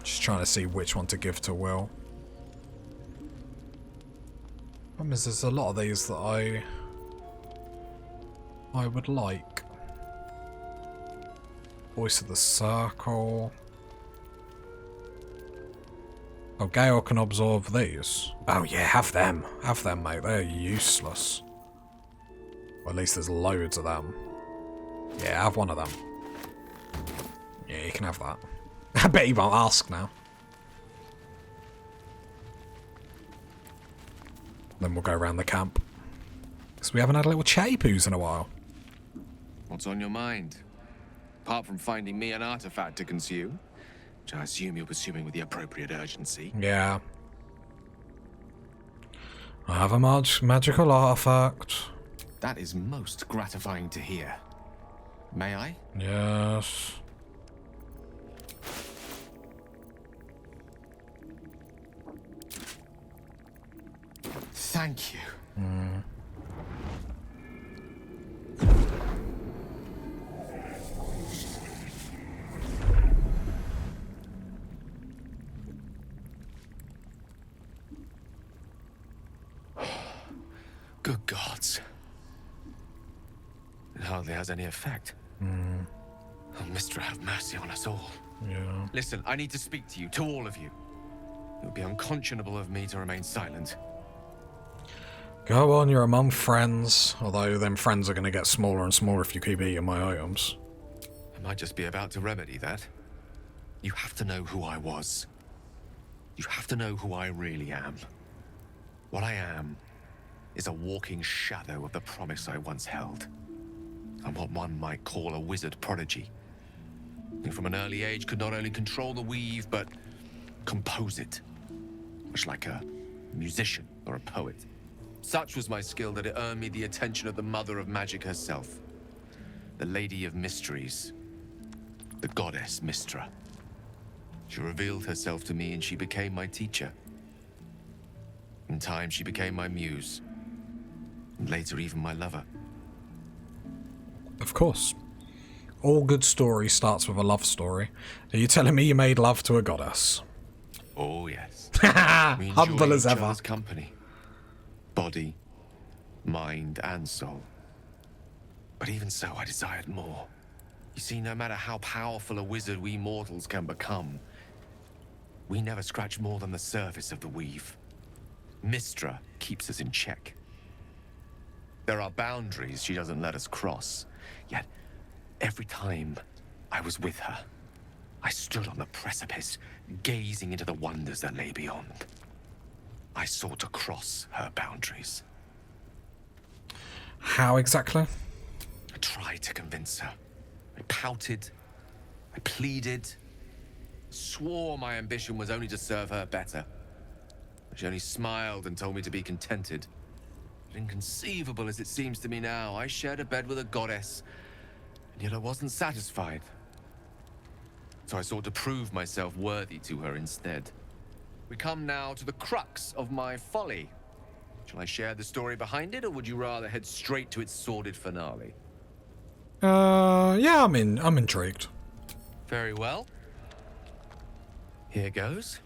Just trying to see which one to give to Will. Problem is, there's a lot of these that I would like. Voice of the Circle. Oh, Gale can absorb these. Oh yeah, have them. Have them, mate. They're useless. Or at least there's loads of them. Yeah, have one of them. Yeah, you can have that. I bet he won't ask now. Then we'll go around the camp. So we haven't had a little chatty poos in a while. What's on your mind? Apart from finding me an artifact to consume, which I assume you're pursuing with the appropriate urgency. Yeah. I have a magical artifact. That is most gratifying to hear. May I? Yes. Thank you. Good gods. It hardly has any effect. Oh, Mistra, have mercy on us all. Yeah. Listen, I need to speak to you, to all of you. It would be unconscionable of me to remain silent. Go on, you're among friends. Although them friends are going to get smaller and smaller if you keep eating my items. I might just be about to remedy that. You have to know who I was. You have to know who I really am. What I am is a walking shadow of the promise I once held. I'm what one might call a wizard prodigy. Who from an early age could not only control the weave, but compose it. Much like a musician or a poet. Such was my skill that it earned me the attention of the mother of magic herself. The Lady of Mysteries. The goddess Mistra. She revealed herself to me and she became my teacher. In time, she became my muse. And later, even my lover. Of course. All good story starts with a love story. Are you telling me you made love to a goddess? Oh, yes. Humble as ever. Company. Body, mind, and soul. But even so, I desired more. You see, no matter how powerful a wizard we mortals can become, we never scratch more than the surface of the weave. Mistra keeps us in check. There are boundaries she doesn't let us cross. Yet, every time I was with her, I stood on the precipice, gazing into the wonders that lay beyond. I sought to cross her boundaries. How exactly? I tried to convince her. I pouted. I pleaded. Swore my ambition was only to serve her better. She only smiled and told me to be contented. But inconceivable as it seems to me now, I shared a bed with a goddess, and yet I wasn't satisfied. So I sought to prove myself worthy to her instead. We come now to the crux of my folly. Shall I share the story behind it, or would you rather head straight to its sordid finale? Yeah, I'm intrigued. Very well. Here goes.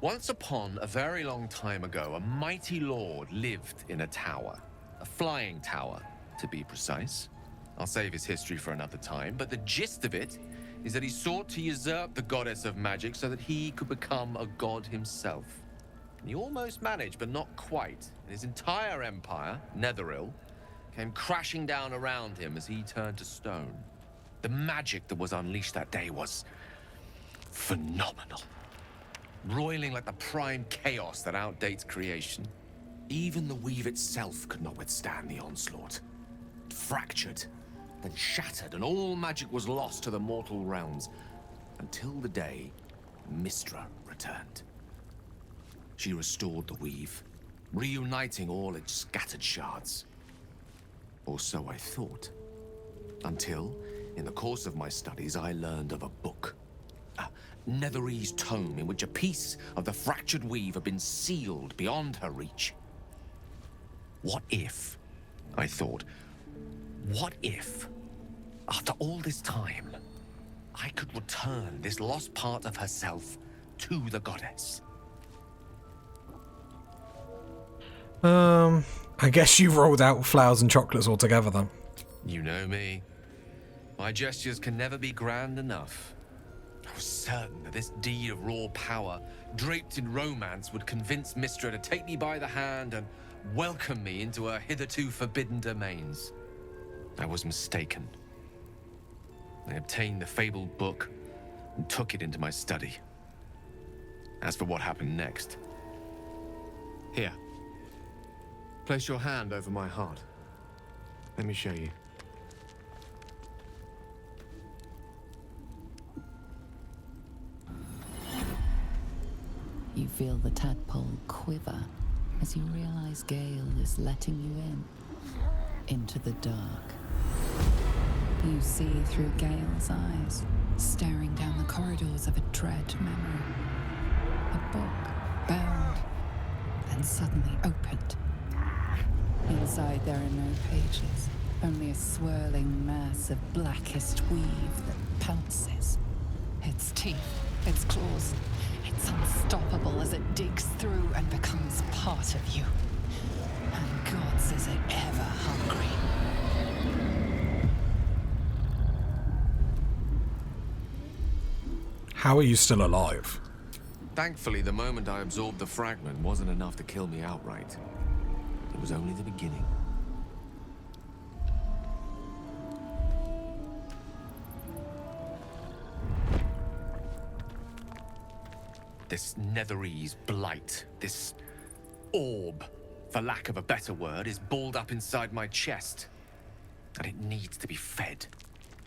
Once upon a very long time ago, a mighty lord lived in a tower. A flying tower, to be precise. I'll save his history for another time, but the gist of it is that he sought to usurp the goddess of magic so that he could become a god himself. And he almost managed, but not quite. And his entire empire, Netheril, came crashing down around him as he turned to stone. The magic that was unleashed that day was phenomenal. Roiling like the prime chaos that outdates creation. Even the weave itself could not withstand the onslaught. It fractured, then shattered, and all magic was lost to the mortal realms, until the day Mystra returned. She restored the weave, reuniting all its scattered shards. Or so I thought. Until, in the course of my studies, I learned of a book. A Netherese tome in which a piece of the fractured weave had been sealed beyond her reach. What if, I thought, what if, after all this time, I could return this lost part of herself to the goddess? I guess you rolled out flowers and chocolates altogether then. You know me. My gestures can never be grand enough. I was certain that this deed of raw power, draped in romance, would convince Mystra to take me by the hand and welcome me into her hitherto forbidden domains. I was mistaken. I obtained the fabled book and took it into my study. As for what happened next... Here. Place your hand over my heart. Let me show you. You feel the tadpole quiver as you realize Gale is letting you into the dark. You see through Gale's eyes, staring down the corridors of a dread memory. A book, bound, then suddenly opened. Inside there are no pages, only a swirling mass of blackest weave that pounces. Its teeth, its claws, it's unstoppable as it digs through and becomes part of you. And gods, is it ever hungry. How are you still alive? Thankfully, the moment I absorbed the fragment wasn't enough to kill me outright. It was only the beginning. This Netherese blight, this orb, for lack of a better word, is balled up inside my chest. And it needs to be fed.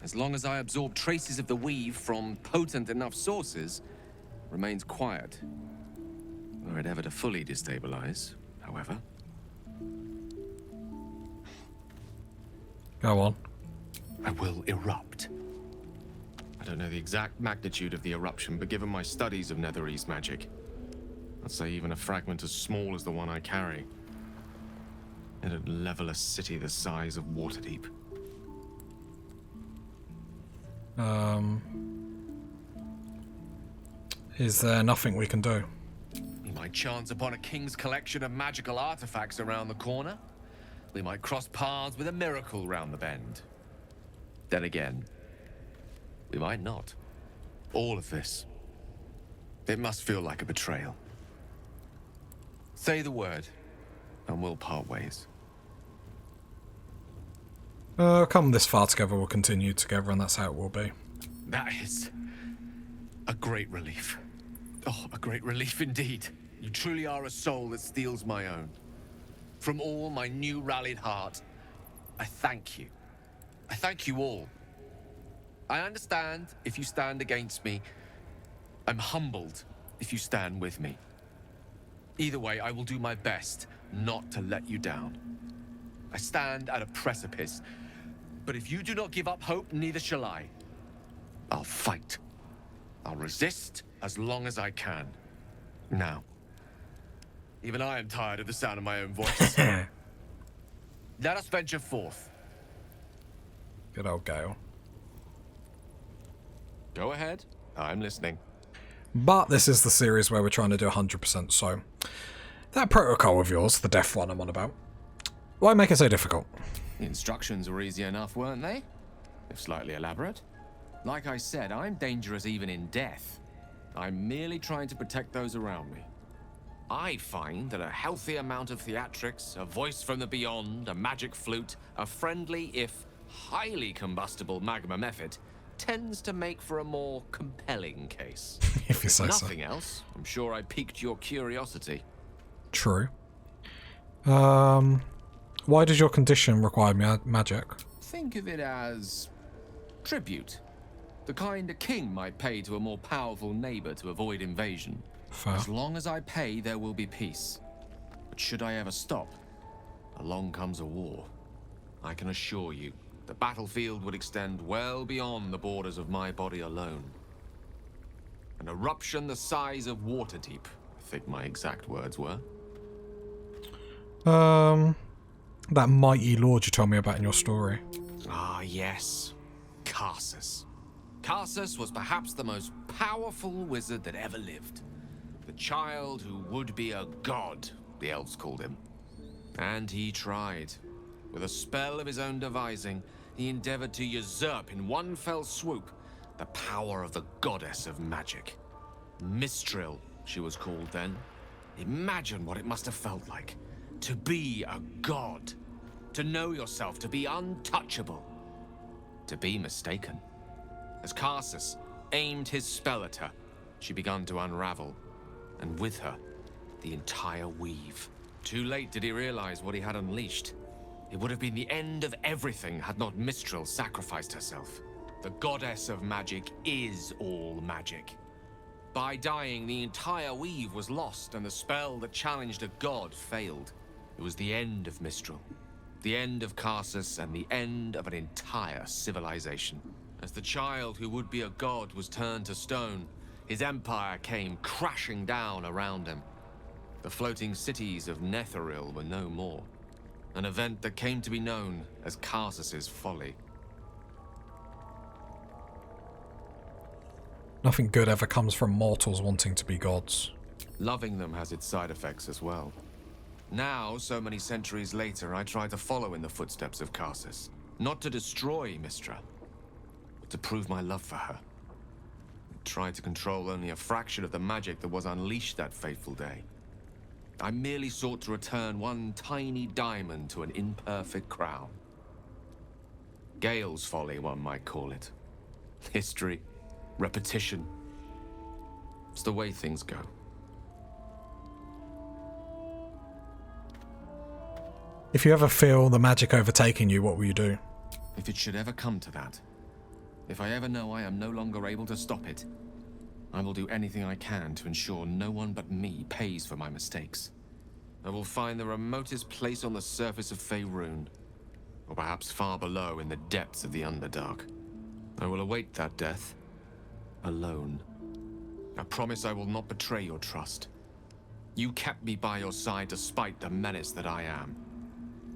As long as I absorb traces of the weave from potent enough sources, it remains quiet. Were it ever to fully destabilize, however. Go on. I will erupt. I don't know the exact magnitude of the eruption, but given my studies of Netherese magic, I'd say even a fragment as small as the one I carry, it'd level a city the size of Waterdeep. Is there nothing we can do? We might chance upon a king's collection of magical artifacts around the corner. We might cross paths with a miracle round the bend. Then again, we might not. All of this, it must feel like a betrayal. Say the word, and we'll part ways. Come this far together, we'll continue together, and that's how it will be. That is a great relief. Oh, a great relief indeed. You truly are a soul that steals my own. From all my new rallied heart, I thank you. I thank you all. I understand if you stand against me. I'm humbled if you stand with me. Either way, I will do my best not to let you down. I stand at a precipice, but if you do not give up hope, neither shall I. I'll fight. I'll resist as long as I can. Now, even I am tired of the sound of my own voice. Let us venture forth. Good old Gale. Go ahead. I'm listening. But this is the series where we're trying to do 100%, so... That protocol of yours, the death one I'm on about, why make it so difficult? The instructions were easy enough, weren't they? If slightly elaborate. Like I said, I'm dangerous even in death. I'm merely trying to protect those around me. I find that a healthy amount of theatrics, a voice from the beyond, a magic flute, a friendly, if highly combustible magma method, tends to make for a more compelling case. If you say so. Nothing else, I'm sure I piqued your curiosity. True. Why does your condition require magic? Think of it as tribute. The kind a king might pay to a more powerful neighbor to avoid invasion. Fair. As long as I pay, there will be peace. But should I ever stop, along comes a war. I can assure you, the battlefield would extend well beyond the borders of my body alone. An eruption the size of Waterdeep, I think my exact words were. That mighty lord you told me about in your story. Ah, yes. Karsus. Karsus was perhaps the most powerful wizard that ever lived. The child who would be a god, the elves called him. And he tried. With a spell of his own devising, he endeavored to usurp in one fell swoop the power of the goddess of magic. Mistral, she was called then. Imagine what it must have felt like. To be a god. To know yourself, to be untouchable. To be mistaken. As Karsus aimed his spell at her, she began to unravel. And with her, the entire weave. Too late did he realize what he had unleashed. It would have been the end of everything had not Mistral sacrificed herself. The goddess of magic is all magic. By dying, the entire weave was lost, and the spell that challenged a god failed. It was the end of Mistral. The end of Karsus, and the end of an entire civilization. As the child who would be a god was turned to stone, his empire came crashing down around him. The floating cities of Netheril were no more. An event that came to be known as Karsus's folly. Nothing good ever comes from mortals wanting to be gods. Loving them has its side effects as well. Now, so many centuries later, I try to follow in the footsteps of Karsus. Not to destroy Mistra, but to prove my love for her. I tried to control only a fraction of the magic that was unleashed that fateful day. I merely sought to return one tiny diamond to an imperfect crown. Gale's folly, one might call it. History, repetition. It's the way things go. If you ever feel the magic overtaking you, what will you do? If it should ever come to that, if I ever know I am no longer able to stop it, I will do anything I can to ensure no one but me pays for my mistakes. I will find the remotest place on the surface of Faerun, or perhaps far below in the depths of the Underdark. I will await that death, alone. I promise I will not betray your trust. You kept me by your side despite the menace that I am.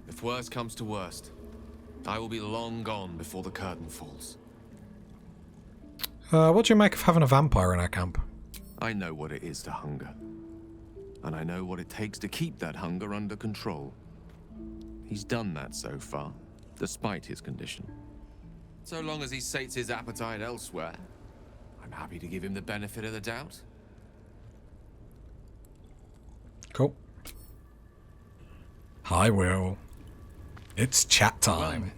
If worst comes to worst, I will be long gone before the curtain falls. What do you make of having a vampire in our camp? I know what it is to hunger. And I know what it takes to keep that hunger under control. He's done that so far, despite his condition. So long as he sates his appetite elsewhere, I'm happy to give him the benefit of the doubt. Cool. Hi, Will. It's chat time.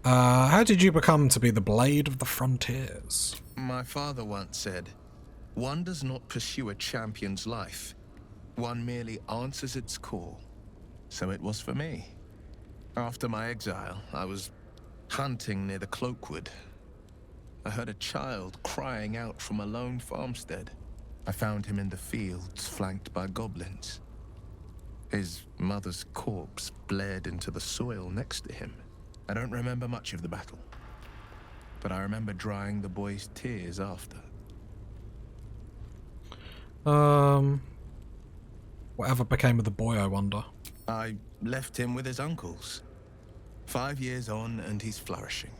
How did you become to be the Blade of the Frontiers? My father once said, one does not pursue a champion's life. One merely answers its call. So it was for me. After my exile, I was hunting near the Cloakwood. I heard a child crying out from a lone farmstead. I found him in the fields, flanked by goblins. His mother's corpse bled into the soil next to him. I don't remember much of the battle, but I remember drying the boy's tears after. Whatever became of the boy, I wonder? I left him with his uncles. 5 years on, and he's flourishing.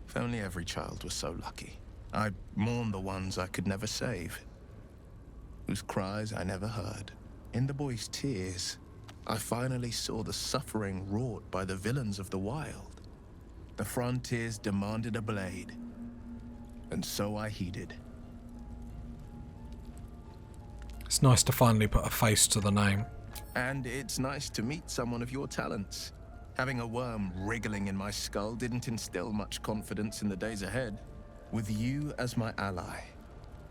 If only every child was so lucky. I mourn the ones I could never save, whose cries I never heard. In the boy's tears, I finally saw the suffering wrought by the villains of the wild. The frontiers demanded a blade, and so I heeded. It's nice to finally put a face to the name. And it's nice to meet someone of your talents. Having a worm wriggling in my skull didn't instill much confidence in the days ahead. With you as my ally,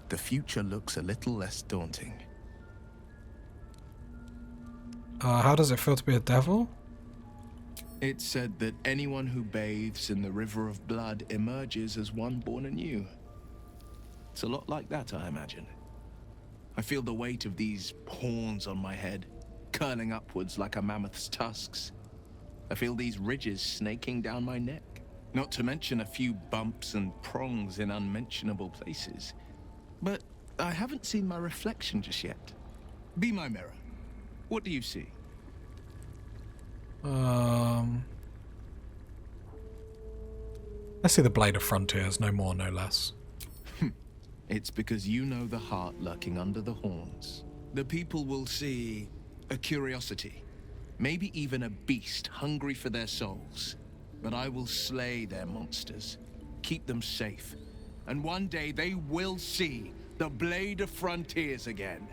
the future looks a little less daunting. How does it feel to be a devil? It's said that anyone who bathes in the river of blood emerges as one born anew. It's a lot like that, I imagine. I feel the weight of these horns on my head, curling upwards like a mammoth's tusks. I feel these ridges snaking down my neck, not to mention a few bumps and prongs in unmentionable places. But I haven't seen my reflection just yet. Be my mirror. What do you see? I see the Blade of Frontiers, no more, no less. It's because you know the heart lurking under the horns. The people will see a curiosity, maybe even a beast hungry for their souls. But I will slay their monsters, keep them safe, and one day they will see the Blade of Frontiers again.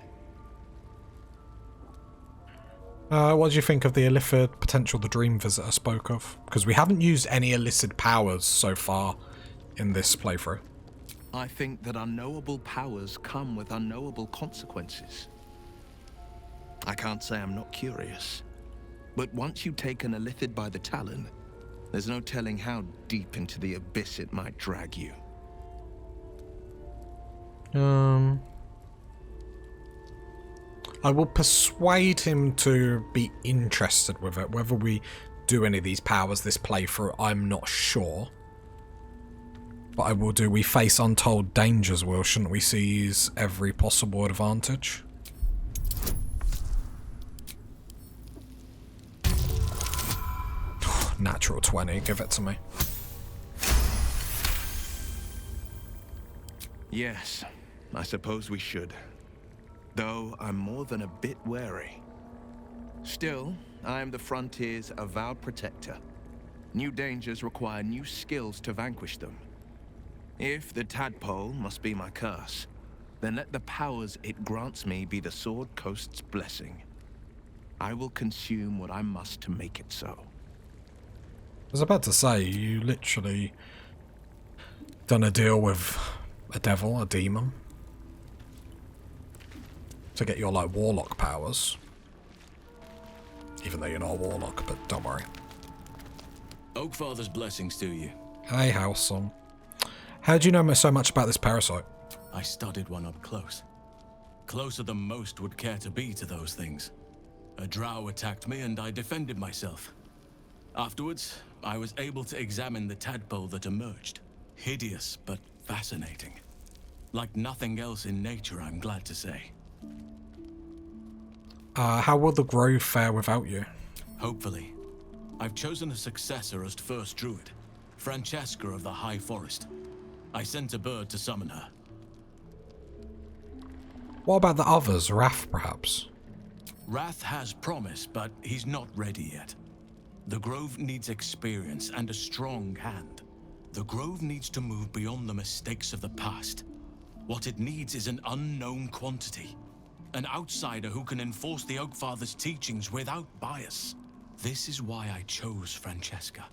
What do you think of the Illithid potential the Dream Visitor spoke of? Because we haven't used any illicit powers so far in this playthrough. I think that unknowable powers come with unknowable consequences. I can't say I'm not curious, but once you take an Illithid by the talon, there's no telling how deep into the abyss it might drag you. I will persuade him to be interested with it. Whether we do any of these powers this playthrough, I'm not sure. But I will do. We face untold dangers, Will. Shouldn't we seize every possible advantage? Natural 20. Give it to me. Yes, I suppose we should. Though I'm more than a bit wary. Still, I am the Frontier's avowed protector. New dangers require new skills to vanquish them. If the tadpole must be my curse, then let the powers it grants me be the Sword Coast's blessing. I will consume what I must to make it so. I was about to say, you literally done a deal with a devil, a demon, to get your, like, warlock powers. Even though you're not a warlock, but don't worry. Oakfather's blessings to you. Hey, Halson. How do you know so much about this parasite? I studied one up close. Closer than most would care to be to those things. A drow attacked me and I defended myself. Afterwards, I was able to examine the tadpole that emerged. Hideous, but fascinating. Like nothing else in nature, I'm glad to say. How will the grove fare without you? Hopefully. I've chosen a successor as first Druid, Francesca of the High Forest. I sent a bird to summon her. What about the others? Wrath, perhaps? Wrath has promise, but he's not ready yet. The Grove needs experience and a strong hand. The Grove needs to move beyond the mistakes of the past. What it needs is an unknown quantity. An outsider who can enforce the Oakfather's teachings without bias. This is why I chose Francesca.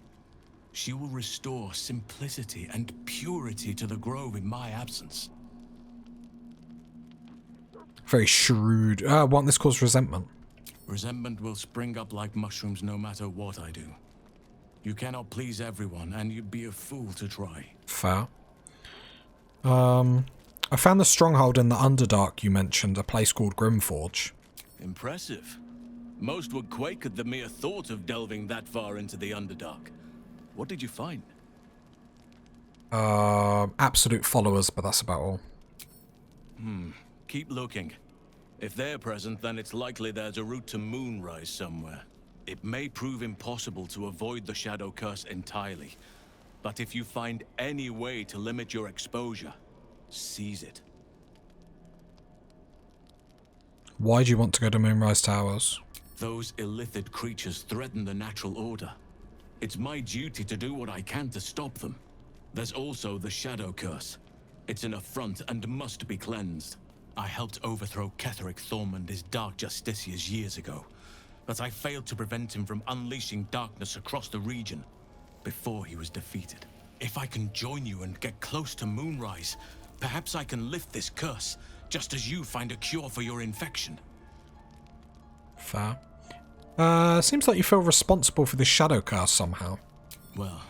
She will restore simplicity and purity to the Grove in my absence. Very shrewd. Won't this cause resentment? Resentment will spring up like mushrooms no matter what I do. You cannot please everyone, and you'd be a fool to try. Fair. I found the stronghold in the Underdark you mentioned, a place called Grimforge. Impressive. Most would quake at the mere thought of delving that far into the Underdark. What did you find? Absolute followers, but that's about all. Keep looking. If they're present, then it's likely there's a route to Moonrise somewhere. It may prove impossible to avoid the Shadow Curse entirely, but if you find any way to limit your exposure, seize it. Why do you want to go to Moonrise Towers? Those illithid creatures threaten the natural order. It's my duty to do what I can to stop them. There's also the Shadow Curse. It's an affront and must be cleansed. I helped overthrow Ketheric Thorm and his Dark Justiciars years ago, but I failed to prevent him from unleashing darkness across the region before he was defeated. If I can join you and get close to Moonrise, perhaps I can lift this curse, just as you find a cure for your infection. Fair. Seems like you feel responsible for this Shadow Curse somehow. Well,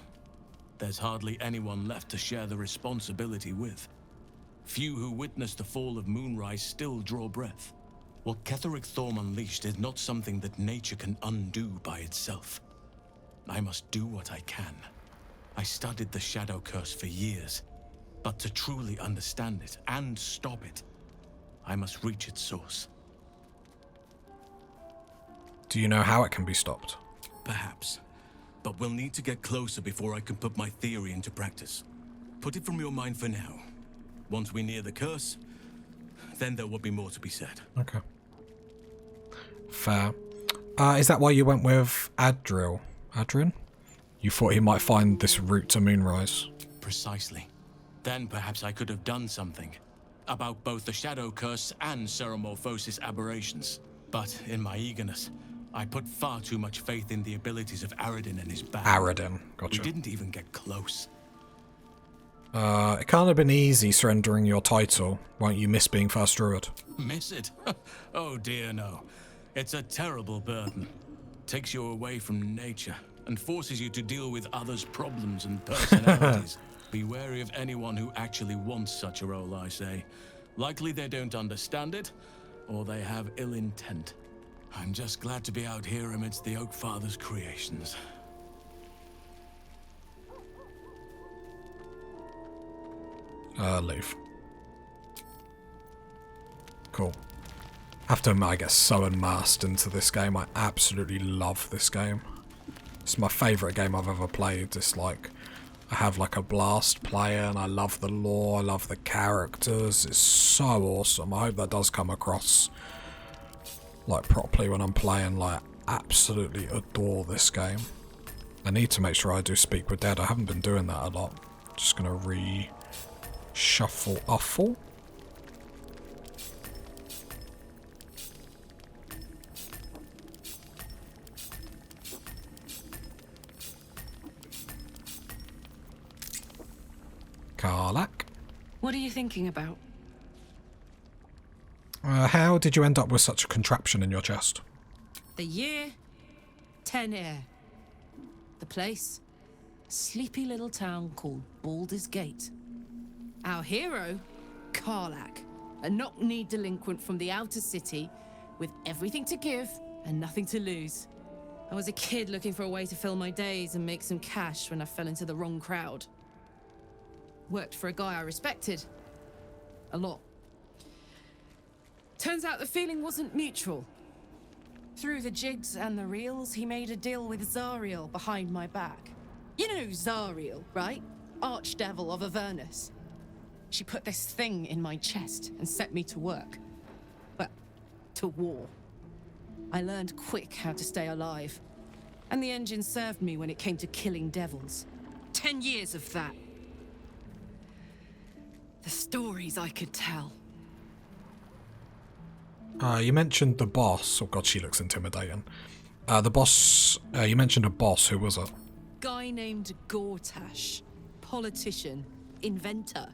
there's hardly anyone left to share the responsibility with. Few who witnessed the fall of Moonrise still draw breath. What Ketheric Thorm unleashed is not something that nature can undo by itself. I must do what I can. I studied the Shadow Curse for years, but to truly understand it and stop it, I must reach its source. Do you know how it can be stopped? Perhaps, but we'll need to get closer before I can put my theory into practice. Put it from your mind for now. Once we near the curse, then there will be more to be said. Okay. Fair. Is that why you went with Adrian? You thought he might find this route to Moonrise? Precisely. Then perhaps I could have done something about both the Shadow Curse and Ceremorphosis aberrations. But in my eagerness, I put far too much faith in the abilities of Aradin and his band. Aradin, gotcha. We didn't even get close. It can't have been easy surrendering your title. Won't you miss being first Druid? Miss it? Oh dear, no. It's a terrible burden. Takes you away from nature and forces you to deal with others' problems and personalities. Be wary of anyone who actually wants such a role, I say. Likely they don't understand it, or they have ill intent. I'm just glad to be out here amidst the Oak Father's creations. Leave. Cool. Have to admit, I get so immersed into this game. I absolutely love this game. It's my favourite game I've ever played. It's like, I have like a blast playing, and I love the lore, I love the characters. It's so awesome. I hope that does come across like properly when I'm playing. Like, absolutely adore this game. I need to make sure I do Speak with Dead. I haven't been doing that a lot. Just gonna reshuffle Uffle. Karlach. What are you thinking about? How did you end up with such a contraption in your chest? The year? 10 air. The place? A sleepy little town called Baldur's Gate. Our hero? Karlach. A knock-kneed delinquent from the outer city with everything to give and nothing to lose. I was a kid looking for a way to fill my days and make some cash when I fell into the wrong crowd. Worked for a guy I respected. A lot. Turns out the feeling wasn't mutual. Through the jigs and the reels, he made a deal with Zariel behind my back. You know Zariel, right? Archdevil of Avernus. She put this thing in my chest and set me to work. Well, to war. I learned quick how to stay alive. And the engine served me when it came to killing devils. 10 years of that. The stories I could tell. You mentioned the boss. Oh god, she looks intimidating. The boss, you mentioned a boss. Who was it? Guy named Gortash. Politician. Inventor.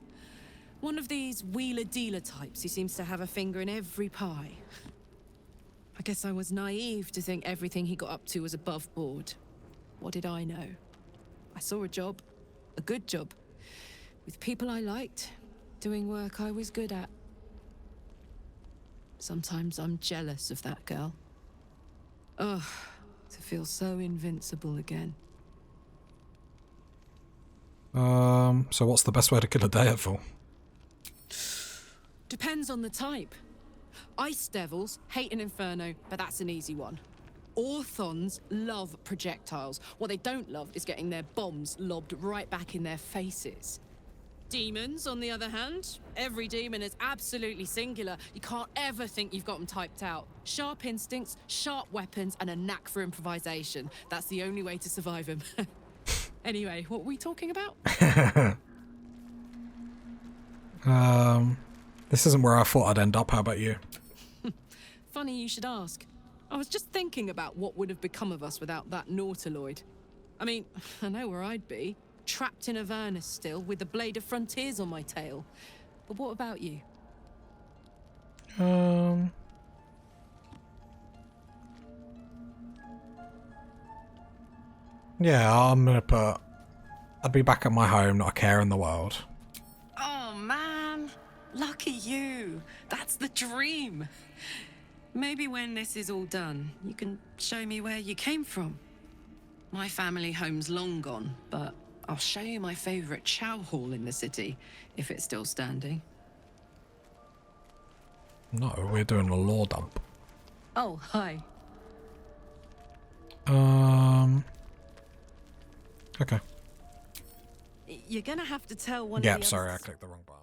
One of these wheeler-dealer types who seems to have a finger in every pie. I guess I was naive to think everything he got up to was above board. What did I know? I saw a job. A good job. With people I liked. Doing work I was good at. Sometimes I'm jealous of that girl. Ugh, to feel so invincible again. So what's the best way to kill a devil? Depends on the type. Ice devils hate an inferno, but that's an easy one. Orthons love projectiles. What they don't love is getting their bombs lobbed right back in their faces. Demons, on the other hand, every demon is absolutely singular. You can't ever think you've got them typed out. Sharp instincts, sharp weapons, and a knack for improvisation. That's the only way to survive them. Anyway, what were we talking about? This isn't where I thought I'd end up. How about you? Funny you should ask. I was just thinking about what would have become of us without that Nautiloid. I mean, I know where I'd be. Trapped in Avernus still, with the Blade of Frontiers on my tail. But what about you? Yeah, I'm gonna put... I'd be back at my home, not a care in the world. Oh man, lucky you. That's the dream. Maybe when this is all done, you can show me where you came from. My family home's long gone, but I'll show you my favorite chow hall in the city, if it's still standing. No, we're doing a lore dump. Oh, hi. Okay. You're gonna have to tell one of Yep, the sorry, I others. clicked the wrong button.